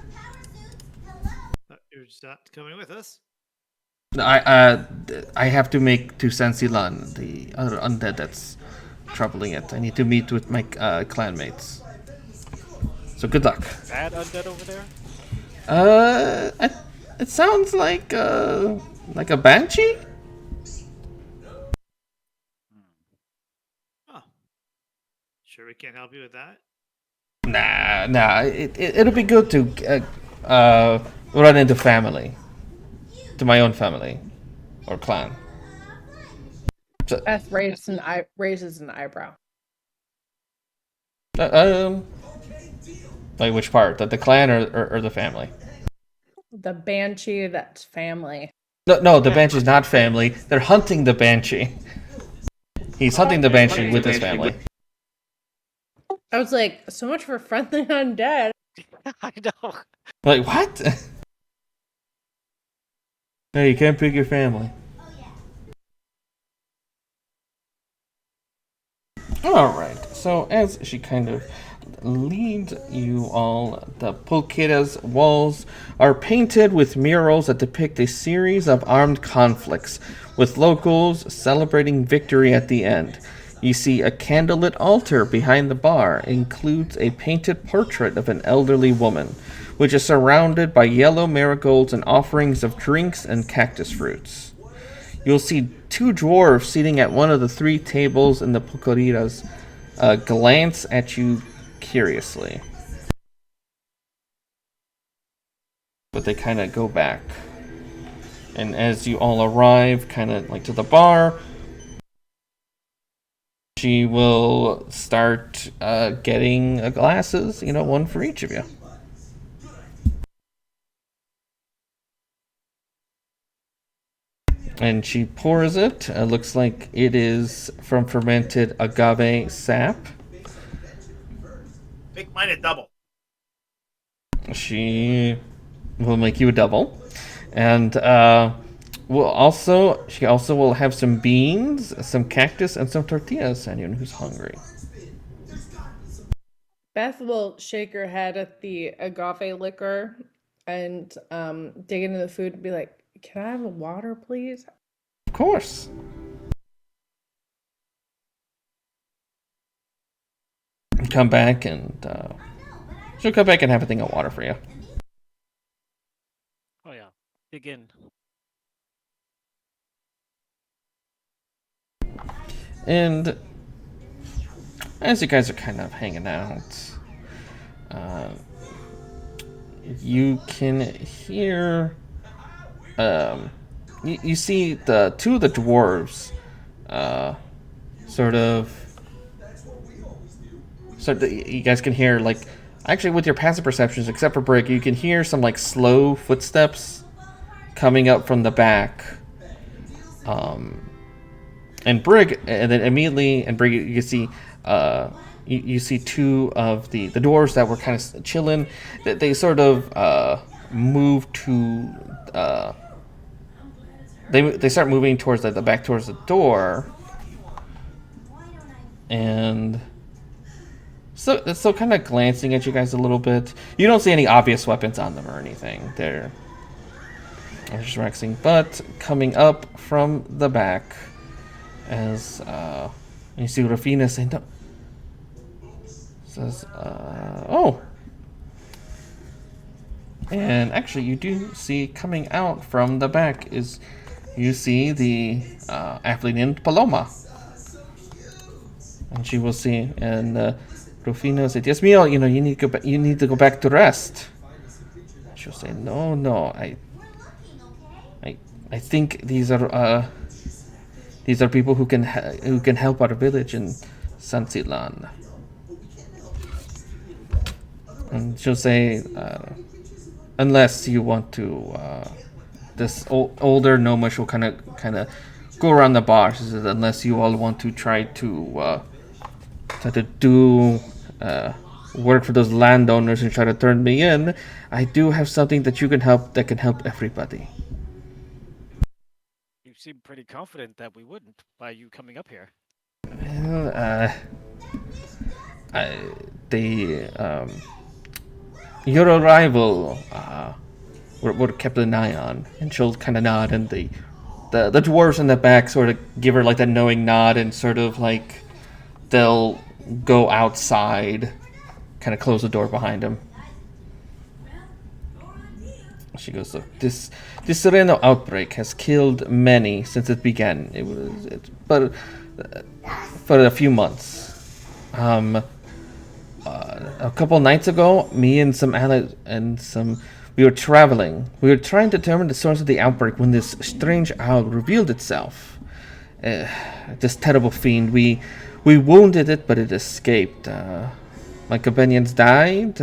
You're just not coming with us? I have to make to Sansilan, the other undead that's troubling it. I need to meet with my clanmates. So good luck. Bad undead over there? It sounds like a banshee. Oh. Sure we can't help you with that? Nah. It'll be good to run into family, to my own family, or clan. So, Beth raises an eyebrow. like which part? The clan or the family? The banshee, that's family. No, the banshee's not family. They're hunting the banshee. He's hunting the banshee with his family. I was like, so much for friendly undead. I know. Like, what? No, you can't pick your family. Alright, So as she kind of leads you all, the pulqueda's walls are painted with murals that depict a series of armed conflicts, with locals celebrating victory at the end. You see a candlelit altar behind the bar includes a painted portrait of an elderly woman, which is surrounded by yellow marigolds and offerings of drinks and cactus fruits. You'll see two dwarves sitting at one of the three tables in the pulquedas glance at you curiously. But they kind of go back. And as you all arrive, kind of like to the bar, she will start getting glasses, one for each of you. And she pours it. Looks like it is from fermented agave sap. Make mine a double. She will make you a double. And she also will have some beans, some cactus, and some tortillas, anyone who's hungry. Beth will shake her head at the agave liquor and dig into the food and be like, "Can I have a water, please?" Of course. Come back and she'll come back and have a thing of water for you. Oh yeah, dig in. And as you guys are kind of hanging out, you can hear, you see the two of the dwarves, you guys can hear, like, actually with your passive perceptions, except for Brig, you can hear some, like, slow footsteps coming up from the back. And Brig, and then immediately, and Brig, you can see, you see two of the dwarves that were kind of chilling. They sort of move to, they start moving towards the back towards the door, and so kind of glancing at you guys a little bit. You don't see any obvious weapons on them or anything. They're just relaxing, but coming up from the back, as you see Rafina saying, no, says, "Oh." And actually, you do see coming out from the back is you see the athlete named Paloma, and she will see, and Rufino said, "Yes, Mio, you need to go back to rest." She'll say, "No, I think these are people who can help our village in Sansilan." And she'll say, "Unless you want to," this older gnomish will kind of go around the bar. She says, "Unless you all want to try to do work for those landowners and try to turn me in, I do have something that can help everybody." You seem pretty confident that we wouldn't by you coming up here. Well, your arrival we're kept an eye on, and she'll kind of nod, and the dwarves in the back sort of give her like that knowing nod, and sort of like they'll go outside, kind of close the door behind him. She goes, "Look, this Sereno outbreak has killed many since it began. But for a few months. A couple nights ago, me and some allies we were traveling. We were trying to determine the source of the outbreak when this strange owl revealed itself. This terrible fiend. We wounded it, but it escaped. My companions died,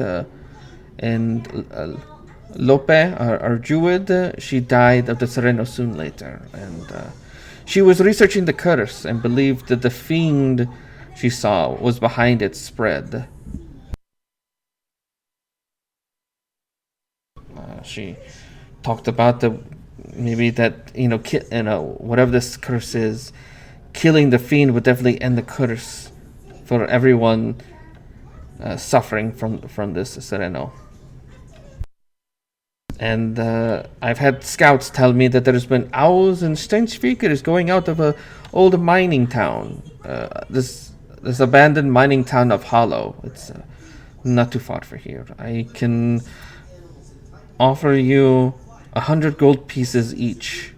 and Lope, our druid, she died of the Sereno soon later. And she was researching the curse and believed that the fiend she saw was behind its spread. She talked about whatever this curse is, killing the fiend would definitely end the curse for everyone suffering from this sereno. And I've had scouts tell me that there's been owls and strange figures going out of a old mining town. This abandoned mining town of Hollow. It's not too far from here. I can offer you 100 gold pieces each,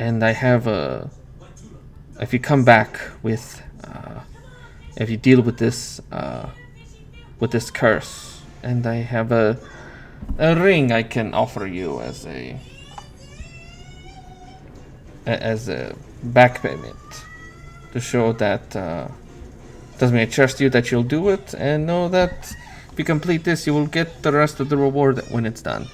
and I have if you come back with, if you deal with this curse, and I have a ring I can offer you as a back payment to show that doesn't mean I trust you that you'll do it, and know that if you complete this, you will get the rest of the reward when it's done.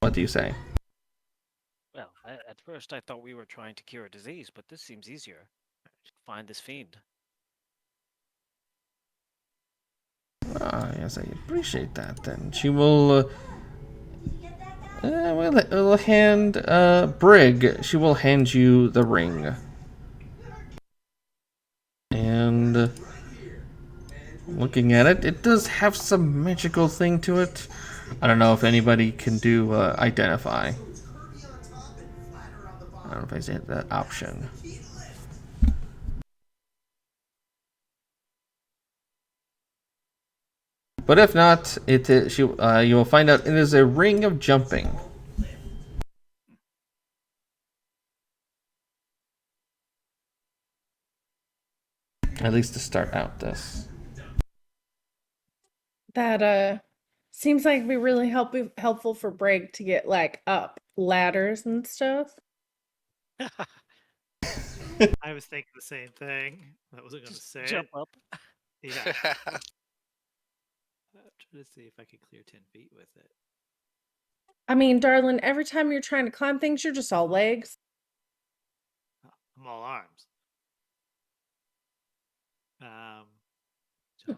What do you say? Well, at first I thought we were trying to cure a disease, but this seems easier. Find this fiend. Yes, I appreciate that. Then she will. We'll hand Brig. She will hand you the ring, and looking at it, it does have some magical thing to it. I don't know if anybody can do identify. I don't know if I said that option. But if not, you will find out it is a ring of jumping. At least to start out this. That seems like it'd be really helpful for Brig to get like up ladders and stuff. I was thinking the same thing. I wasn't going to Just say jump it. up. Yeah. I'm trying to see if I can clear 10 feet with it. I mean, darling, every time you're trying to climb things, you're just all legs. I'm all arms.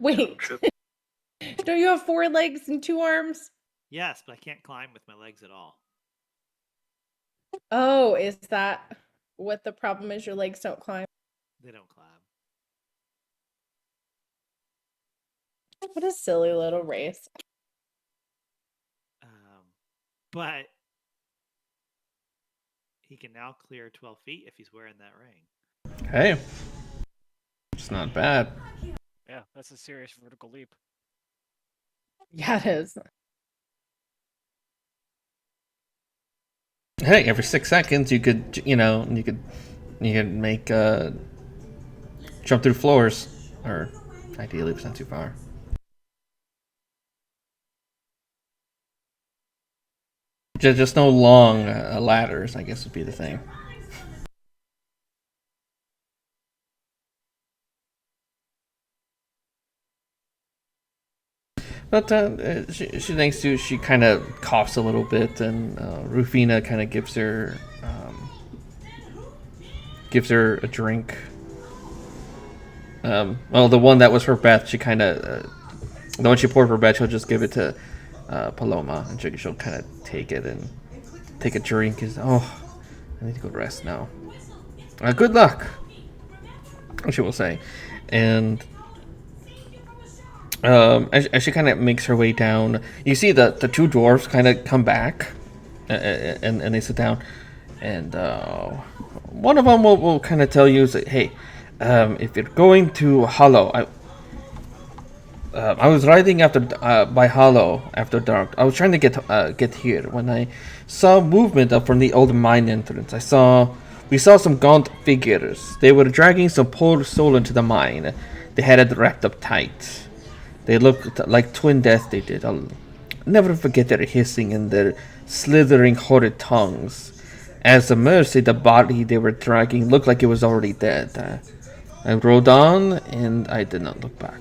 Wait. Don't you have 4 legs and 2 arms? Yes, but I can't climb with my legs at all. Oh, is that what the problem is? Your legs don't climb? They don't climb. What a silly little race. But he can now clear 12 feet if he's wearing that ring. Hey, it's not bad. Yeah, that's a serious vertical leap. Yeah, it is. Hey, every 6 seconds you could, you could make jump through floors, or ideally, it's not too far. Just no long ladders, I guess, would be the thing. But she thanks to, she kind of coughs a little bit, and Rufina kind of gives her a drink. Well, the one that was for Beth, she kind of the one she poured for Beth, she'll just give it to Paloma, and she'll kind of take it and take a drink. Is I need to go rest now. Good luck, she will say, and. As she kind of makes her way down, you see the 2 dwarves kind of come back, and they sit down, and one of them will kind of tell you, hey, if you're going to Hollow, I was riding after by Hollow after dark. I was trying to get here when I saw movement up from the old mine entrance. We saw some gaunt figures. They were dragging some poor soul into the mine. They had it wrapped up tight. They looked like twin death, they did. I'll never forget their hissing and their slithering horrid tongues. As a mercy, the body they were dragging looked like it was already dead. I rode on, and I did not look back.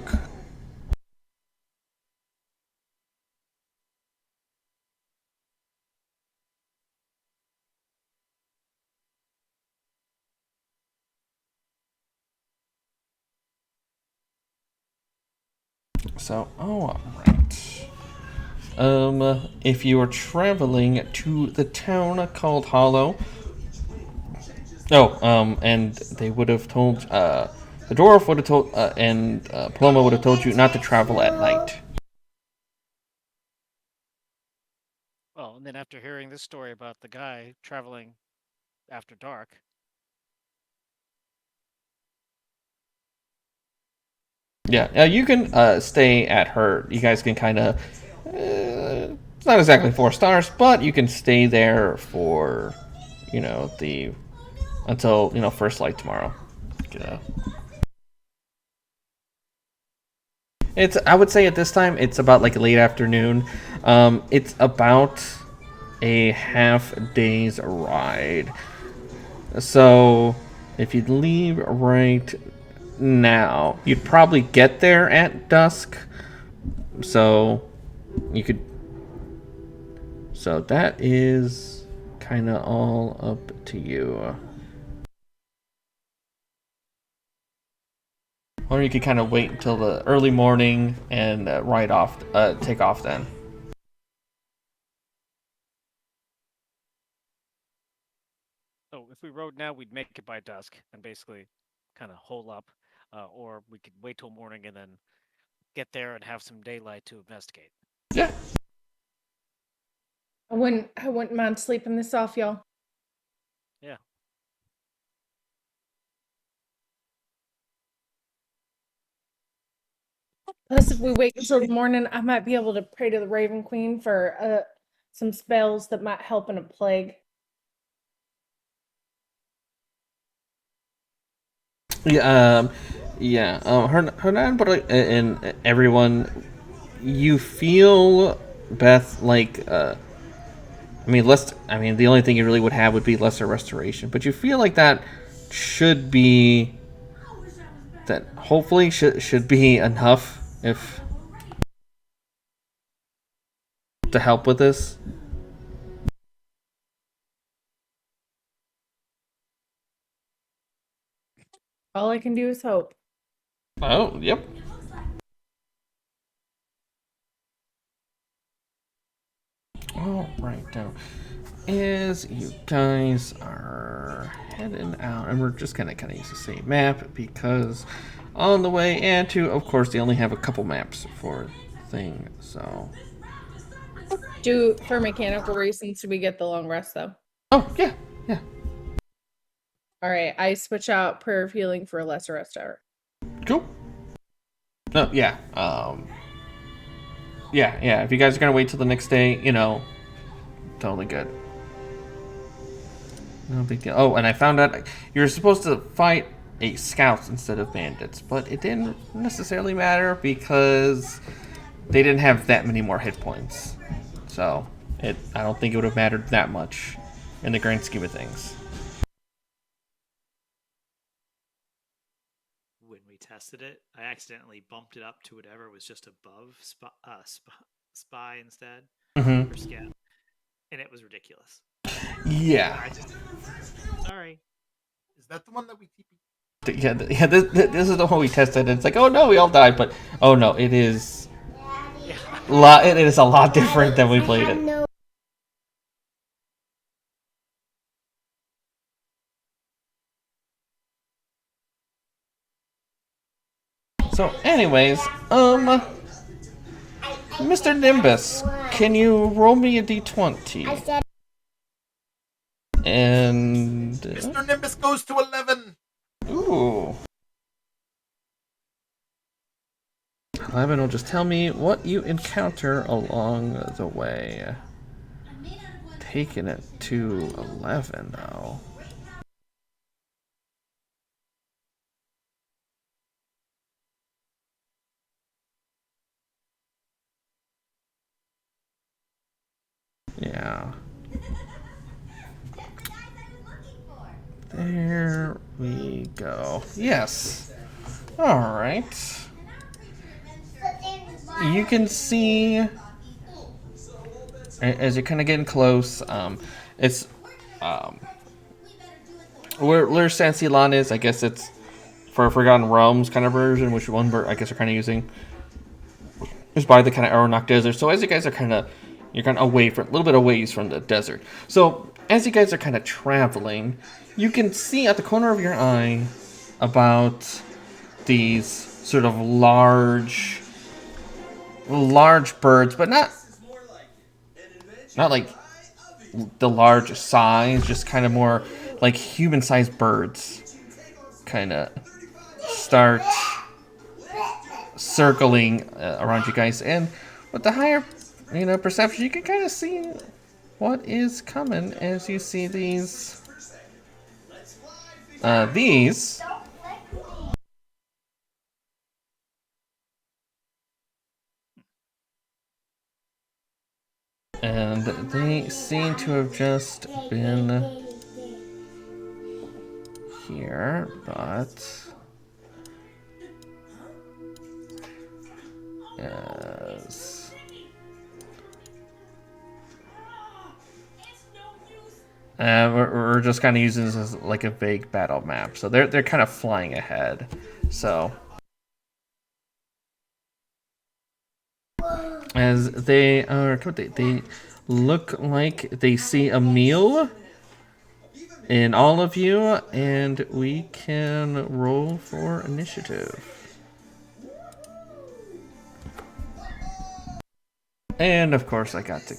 So, alright. If you are traveling to the town called Hollow, And they would have told the dwarf would have told and Paloma would have told you not to travel at night. Well, and then after hearing this story about the guy traveling after dark, Yeah, you can stay at her. You guys can kind of. It's not exactly 4 stars, but you can stay there for, the until first light tomorrow. I would say at this time it's about like late afternoon. It's about a half day's ride. So if you'd leave right now, you'd probably get there at dusk. So you could. So that is kind of all up to you. Or you could kind of wait until the early morning and take off then. so if we rode now, we'd make it by dusk and basically kind of hole up, or we could wait till morning and then get there and have some daylight to investigate. Yeah. I wouldn't mind sleeping this off, y'all. Yeah. Plus, if we wait until the morning, I might be able to pray to the Raven Queen for some spells that might help in a plague. Yeah. Hernan, but and everyone, you feel Beth like. The only thing you really would have would be lesser restoration, but you feel like that should be. That hopefully should be enough if to help with this. All I can do is hope. Oh, yep. All right, now, as you guys are heading out, and we're just gonna kind of use the same map because on the way, and of course, they only have a couple maps for thing, so. For mechanical reasons, do we get the long rest though? Oh yeah. All right, I switch out prayer of healing for a lesser rest hour. Cool. No, yeah. Yeah. If you guys are gonna wait till the next day, totally good. No big deal. Oh, and I found out you're supposed to fight scouts instead of bandits, but it didn't necessarily matter because they didn't have that many more hit points. So I don't think it would have mattered that much in the grand scheme of things. When we tested it, I accidentally bumped it up to whatever was just above spy instead, Mm-hmm. or scout, and it was ridiculous. Yeah. Sorry. Is that the one that we TP? Yeah. This is the one we tested. It's like, oh no, we all died, but oh no, it is. It is a lot different than we played it. So, anyways, Mr. Nimbus, can you roll me a d20? And Mr. Nimbus goes to 11. Ooh. 11 will just tell me what you encounter along the way. Taking it to 11, though. Yeah. There we go. Yes. All right. You can see as you're kind of getting close. It's where San Cilan is. I guess it's for Forgotten Realms kind of version, which one I guess are kind of using. It's by the kind of Aeronach Desert. So as you guys are you're kind of away from a little bit away from the desert. So as you guys are kind of traveling, you can see at the corner of your eye about these sort of large birds, but not like the large size, just kind of more like human-sized birds kind of start circling around you guys. And with the higher perception, you can kind of see what is coming as you see these and they seem to have just been here, but yes. We're just kind of using this as like a vague battle map, so they're kind of flying ahead. So as they look like they see a meal in all of you, and we can roll for initiative. And of course, I got to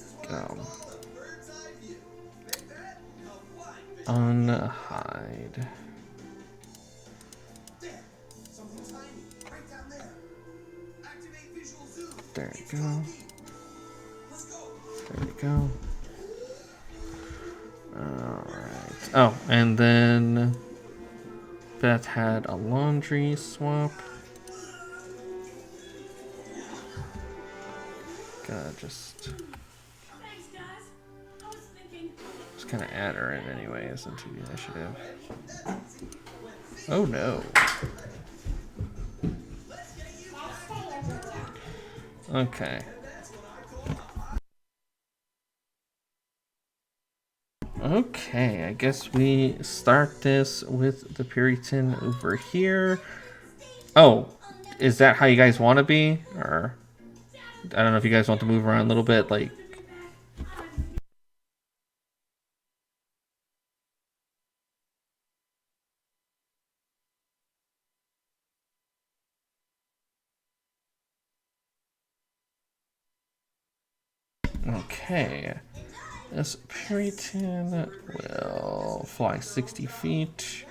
unhide. There you go. There we go. Alright. Oh, and then Beth had a laundry swap. Gotta just kind of add her in anyways into the initiative. Oh no. Okay. Okay, I guess we start this with the Puritan over here. Oh, is that how you guys want to be? Or I don't know if you guys want to move around a little bit, like. Okay. This Puritan will fly 60 feet.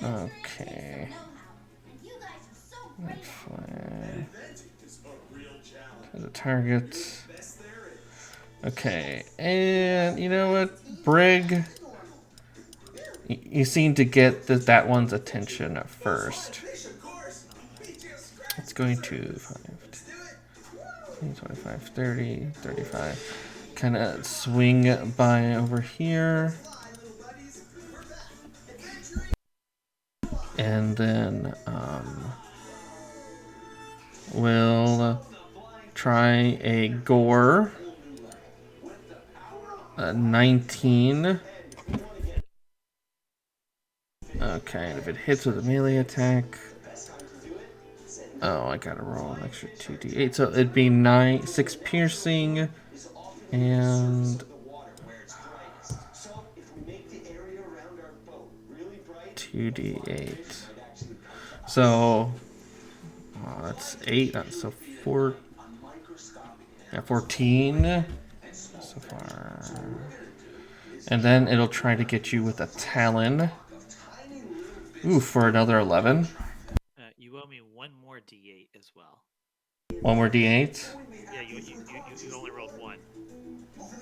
Okay. Fly to the target. Okay, and you know what, Brig? You seem to get that one's attention first. It's going to 25, 30, 35. Kind of swing by over here. And then we'll try a gore. 19. Okay, and if it hits with a melee attack. Oh, I gotta roll an extra 2d8. So it'd be 6 piercing and 2d8. So that's 8. So 4. Yeah, 14 so far. And then it'll try to get you with a talon. Ooh, for another 11. You owe me one more d8 as well. One more d8? Yeah, you only rolled 1.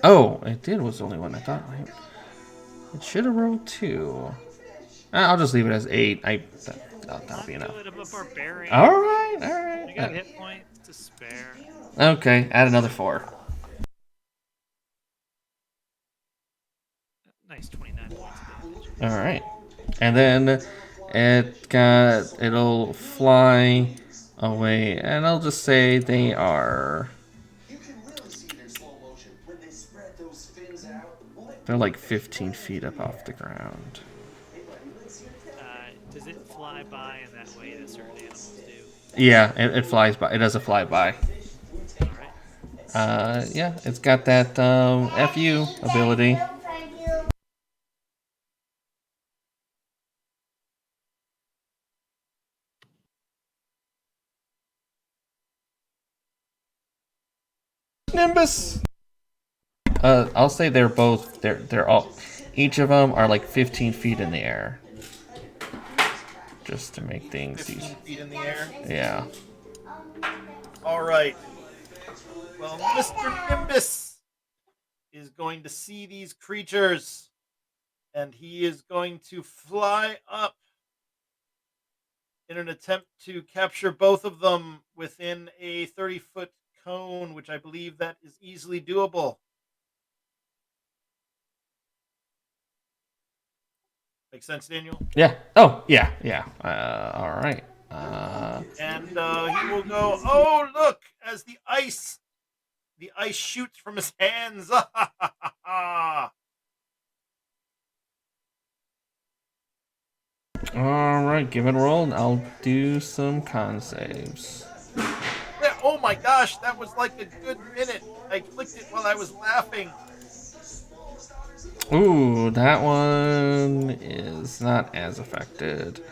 Oh, it did was only 1. I thought it should have rolled 2. I'll just leave it as 8. That'll be enough. I'm a barbarian. All right. I got hit points to spare. Okay, add another 4. Nice, 29 points of damage. All right, and then it'll fly away, and I'll just say they are. They're like 15 feet up off the ground. Does it fly by in that way that certain animals do? Yeah, it flies by. It does a flyby. All right. Yeah, it's got that FU ability. Nimbus. I'll say they're both. They're all. Each of them are like 15 feet in the air. Just to make things 15 easy. feet in the air. Yeah. All right. Well, Mr. Nimbus is going to see these creatures, and he is going to fly up in an attempt to capture both of them within a 30-foot cone, which I believe that is easily doable. Make sense, Daniel? Yeah. Oh, yeah, yeah. All right. And he will go, oh, look, as the ice shoots from his hands. All right. Give it a roll, and I'll do some con saves. Yeah, oh my gosh, that was like a good minute. I clicked it while I was laughing. Ooh, that one is not as affected.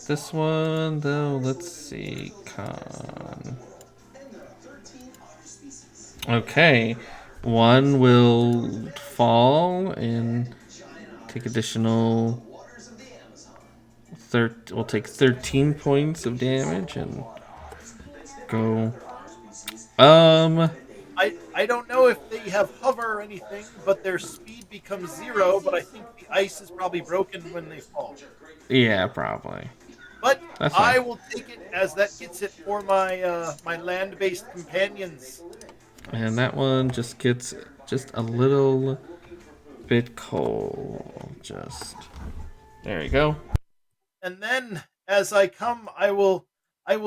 This one, though, let's see. Con. Okay. One will fall and take additional. We'll take 13 points of damage and go. I don't know if they have hover or anything, but their speed becomes 0, but I think the ice is probably broken when they fall. Yeah, probably. But That's I fine. will take it as that gets it for my my land-based companions. And that one just gets just a little bit cold. Just there you go. And then as I come, I will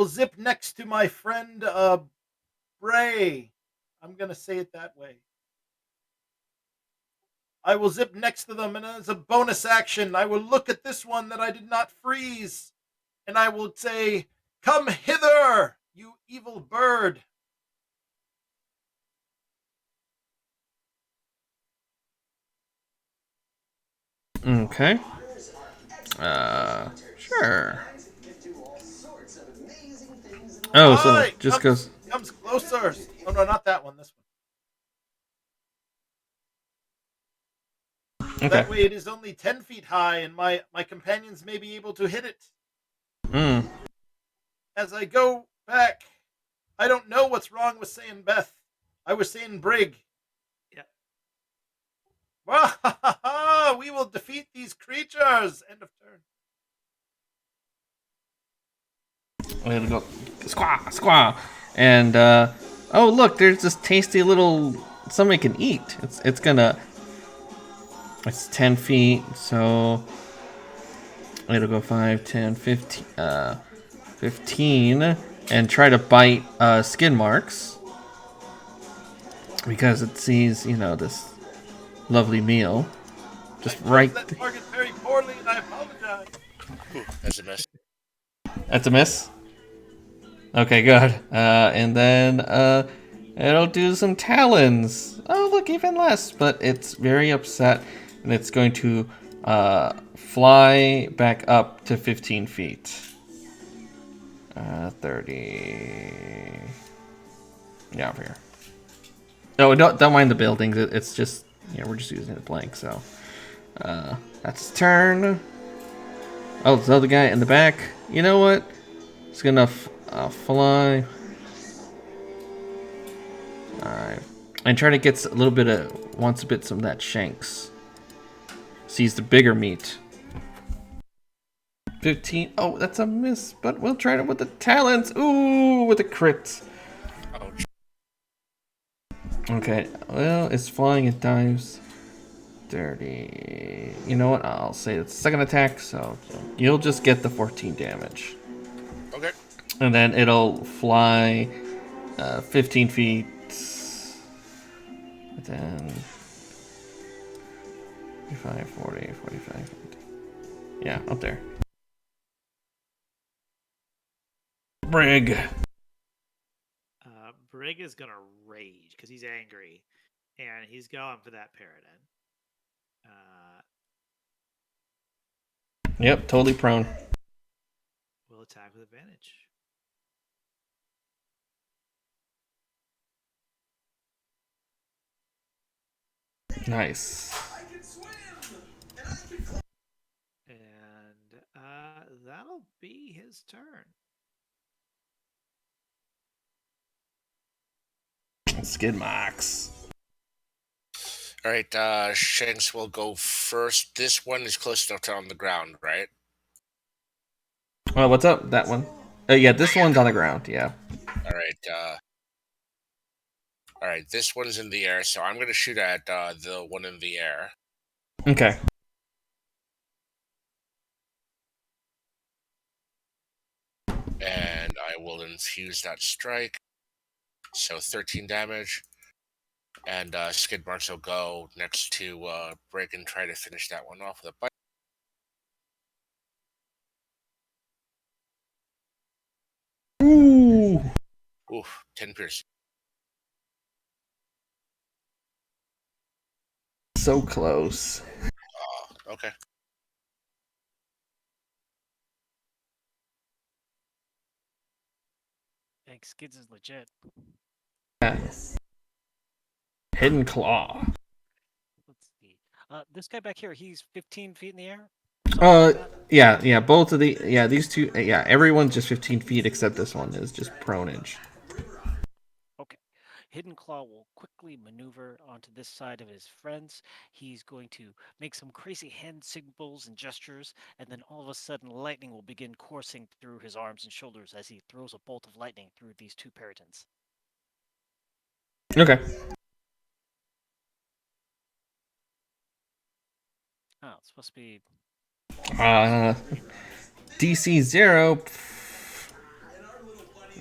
zip next to my friend Bray. I'm going to say it that way. I will zip next to them, and as a bonus action, I will look at this one that I did not freeze, and I will say, "Come hither, you evil bird." Okay. Sure. Oh, so Aye, just goes. comes closer. Oh no, not that one. This one. Okay. That way, it is only 10 feet high, and my companions may be able to hit it. Hmm. As I go back, I don't know what's wrong with saying Beth. I was saying Brig. Yeah. We will defeat these creatures. End of turn. It'll go squaw, squaw, and oh look, there's this tasty little something can eat. It's gonna. It's 10 feet, so it'll go 5, 10, 15, 15 and try to bite skin marks because it sees, this lovely meal just right. That target very poorly, and I apologize. Ooh, that's a mess. That's a miss. Okay, good. And then it'll do some talons. Oh, look, even less. But it's very upset, and it's going to fly back up to 15 feet. 30. Yeah, over here. No, don't mind the buildings. It's just, we're just using it blank. So that's his turn. Oh, there's another guy in the back. You know what? It's gonna fly. Alright. And try to get a little bit of, wants a bit some of that Shankz. Sees the bigger meat. 15. Oh, that's a miss, but we'll try it with the talents. Ooh, with a crit. Ouch. Okay, well, it's flying, it dives. 30. You know what? I'll say it's second attack, so you'll just get the 14 damage. Okay. And then it'll fly 15 feet. Then 45, 40, 45. 50. Yeah, up there. Brig. Brig is gonna rage because he's angry, and he's going for that Paradin. Yep, totally prone. Will attack with advantage. Nice. And that'll be his turn. Skid marks. All right, Shankz will go first. This one is close enough to on the ground, right? Well, what's up? That one. Yeah, this one's on the ground. Yeah. All right. This one's in the air, so I'm gonna shoot at the one in the air. Okay. And I will infuse that strike. So 13 damage. And skid marks will go next to Break and try to finish that one off with a bite. Ooh. Oof, 10 pierce. So close. Okay. Thanks, Skids is legit. Yeah. Hidden claw. Let's see. This guy back here, he's 15 feet in the air? Yeah, both of these two, everyone's just 15 feet except this one is just pronage. Okay. Hidden Claw will quickly maneuver onto this side of his friends. He's going to make some crazy hand symbols and gestures, and then all of a sudden lightning will begin coursing through his arms and shoulders as he throws a bolt of lightning through these two peritons. Okay. Oh, it's supposed to be... DC 0.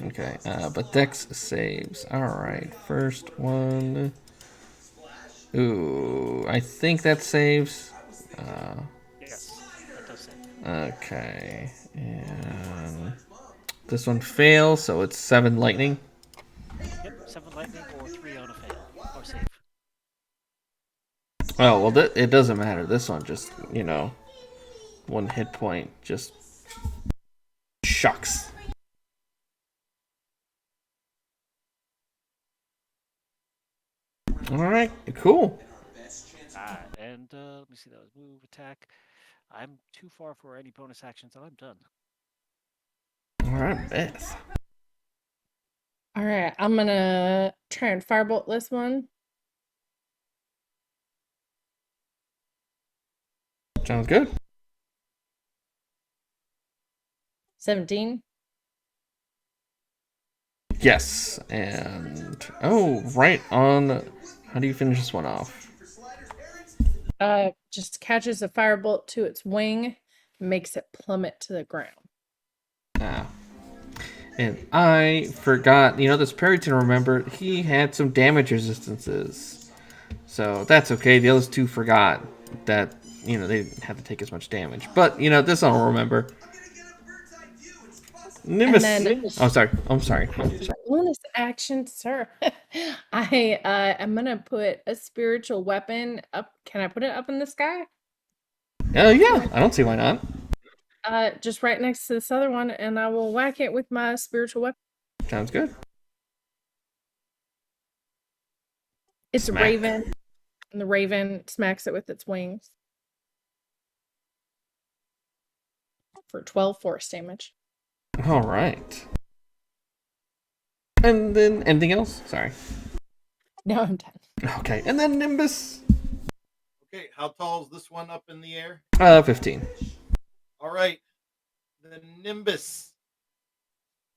Okay, but Dex saves. Alright, first one. Ooh, I think that saves. Yes, that does save. Okay, and this one fails, so it's 7 lightning. Yep, 7 lightning or 3 on a fail. Or save. Oh, well, it doesn't matter. This one just, 1 hit point. Just shucks. Alright, cool. And let me see, that was move, attack. I'm too far for any bonus actions, and I'm done. Alright, Beth. Alright, I'm gonna try and firebolt this one. Sounds good. 17. Yes, and right on. How do you finish this one off? Just catches a firebolt to its wing, makes it plummet to the ground. And I forgot, this Periton, remember, he had some damage resistances. So that's okay. The others two forgot that, they didn't have to take as much damage. But, this I'll remember. Nimbus. I'm sorry. Bonus action, sir. I'm gonna put a spiritual weapon up. Can I put it up in the sky? Yeah, I don't see why not. Just right next to this other one, and I will whack it with my spiritual weapon. Sounds good. It's Smack. a raven, and the raven smacks it with its wings for 12 force damage. All right. And then anything else? Sorry. No, I'm done. Okay, and then Nimbus. Okay, how tall is this one up in the air? 15. All right. The Nimbus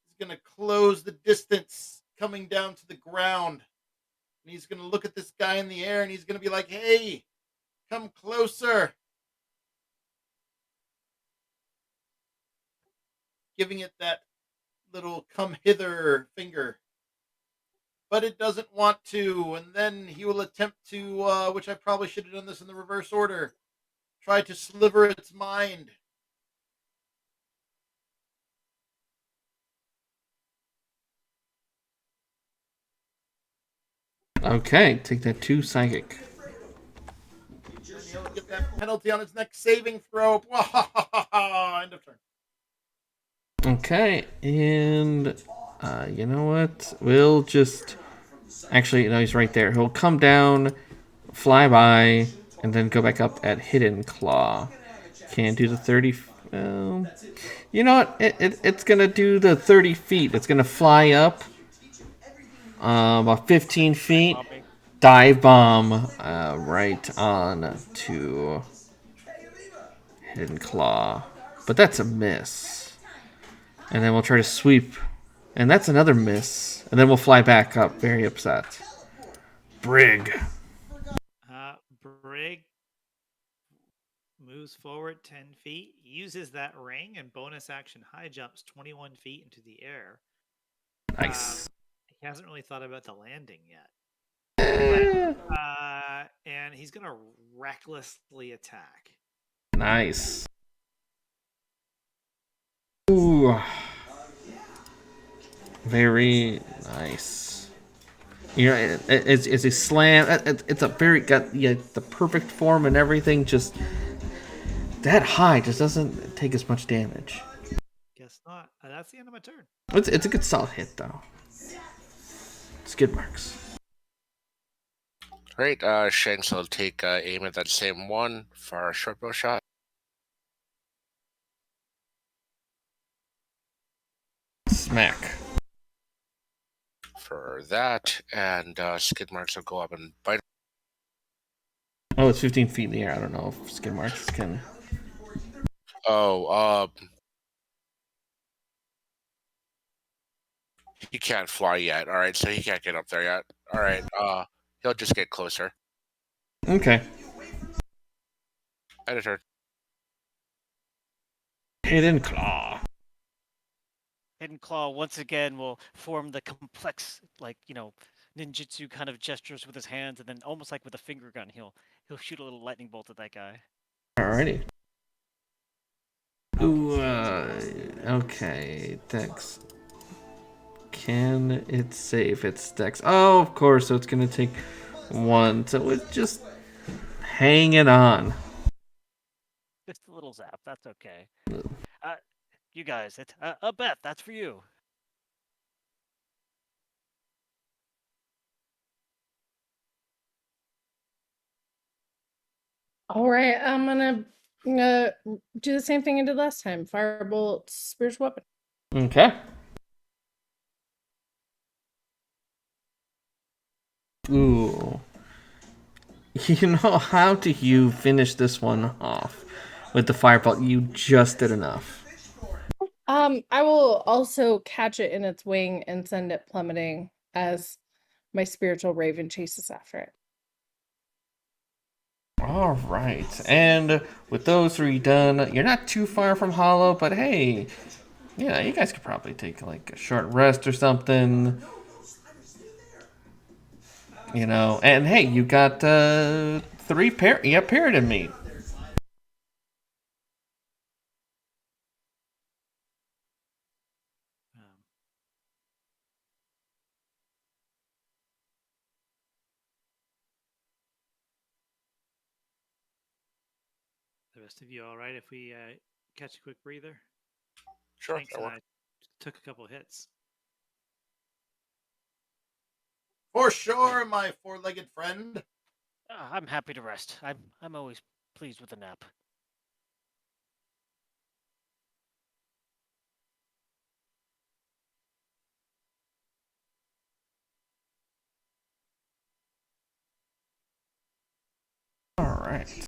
is going to close the distance coming down to the ground. And he's going to look at this guy in the air and he's going to be like, hey, come closer. Giving it that little come hither finger. But it doesn't want to. And then he will attempt to, which I probably should have done this in the reverse order, try to sliver its mind. Okay, take that 2 psychic. He'll get that penalty on his next saving throw. End of turn. Okay, and you know what? We'll just... Actually, no, he's right there. He'll come down fly by, and then go back up at Hidden Claw. Can't do the 30. You know what? It's gonna do the 30 feet. It's gonna fly up about 15 feet. Bombing. Dive bomb right on to Hidden Claw. But that's a miss. And then we'll try to sweep. And that's another miss. And then we'll fly back up, very upset. Brig. Brig moves forward 10 feet, uses that ring, and bonus action high jumps 21 feet into the air. Nice. He hasn't really thought about the landing yet. And he's going to recklessly attack. Nice. Ooh. Very nice. You know, it's a slam. It's a very got the perfect form and everything. Just that high just doesn't take as much damage. Guess not. That's the end of my turn. It's a good solid hit though. Skid marks. Great. Shankz will take aim at that same one for a short bow shot. Smack. For that, and skid marks will go up and bite. Oh, it's 15 feet in the air. I don't know if skid marks can. Oh, he can't fly yet. All right, so he can't get up there yet. All right, he'll just get closer. Okay. Editor. Hidden Claw. Hidden Claw once again will form the complex, ninjutsu kind of gestures with his hands, and then almost like with a finger gun, he'll shoot a little lightning bolt at that guy. Alrighty. Ooh, okay. Dex. Can it save its Dex? Oh, of course. So it's gonna take one. So it's just hanging on. Just a little zap. That's okay. You guys, it's Beth. That's for you. All right, I'm gonna do the same thing I did last time. Firebolt, spiritual weapon. Okay. Ooh. You know, how do you finish this one off? With the fireball, you just did enough. I will also catch it in its wing and send it plummeting as my spiritual raven chases after it. All right. And with those three done, you're not too far from Hollow, but hey, yeah, you guys could probably take like a short rest or something. You know, and hey, you got three Paradin meat. The rest of you all right if we catch a quick breather? Sure. Thanks, and I took a couple hits. For sure, my four-legged friend. I'm happy to rest. I'm always pleased with a nap. All right.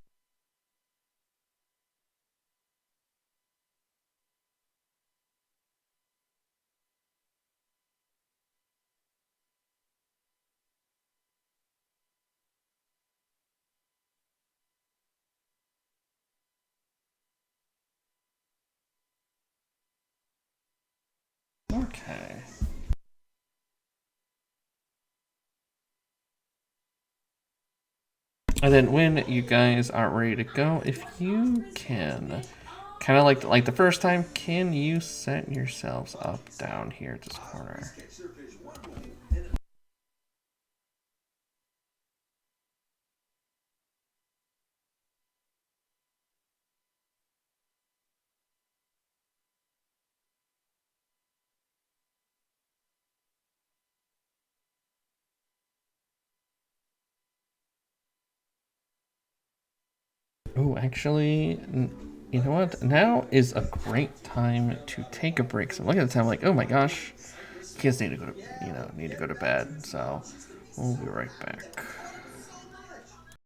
Okay. And then when you guys are ready to go, if you can, kind of like the first time, can you set yourselves up down here at this corner? Oh, actually, you know what? Now is a great time to take a break. So I'm looking at the time like, oh my gosh, kids need to go to bed. So we'll be right back.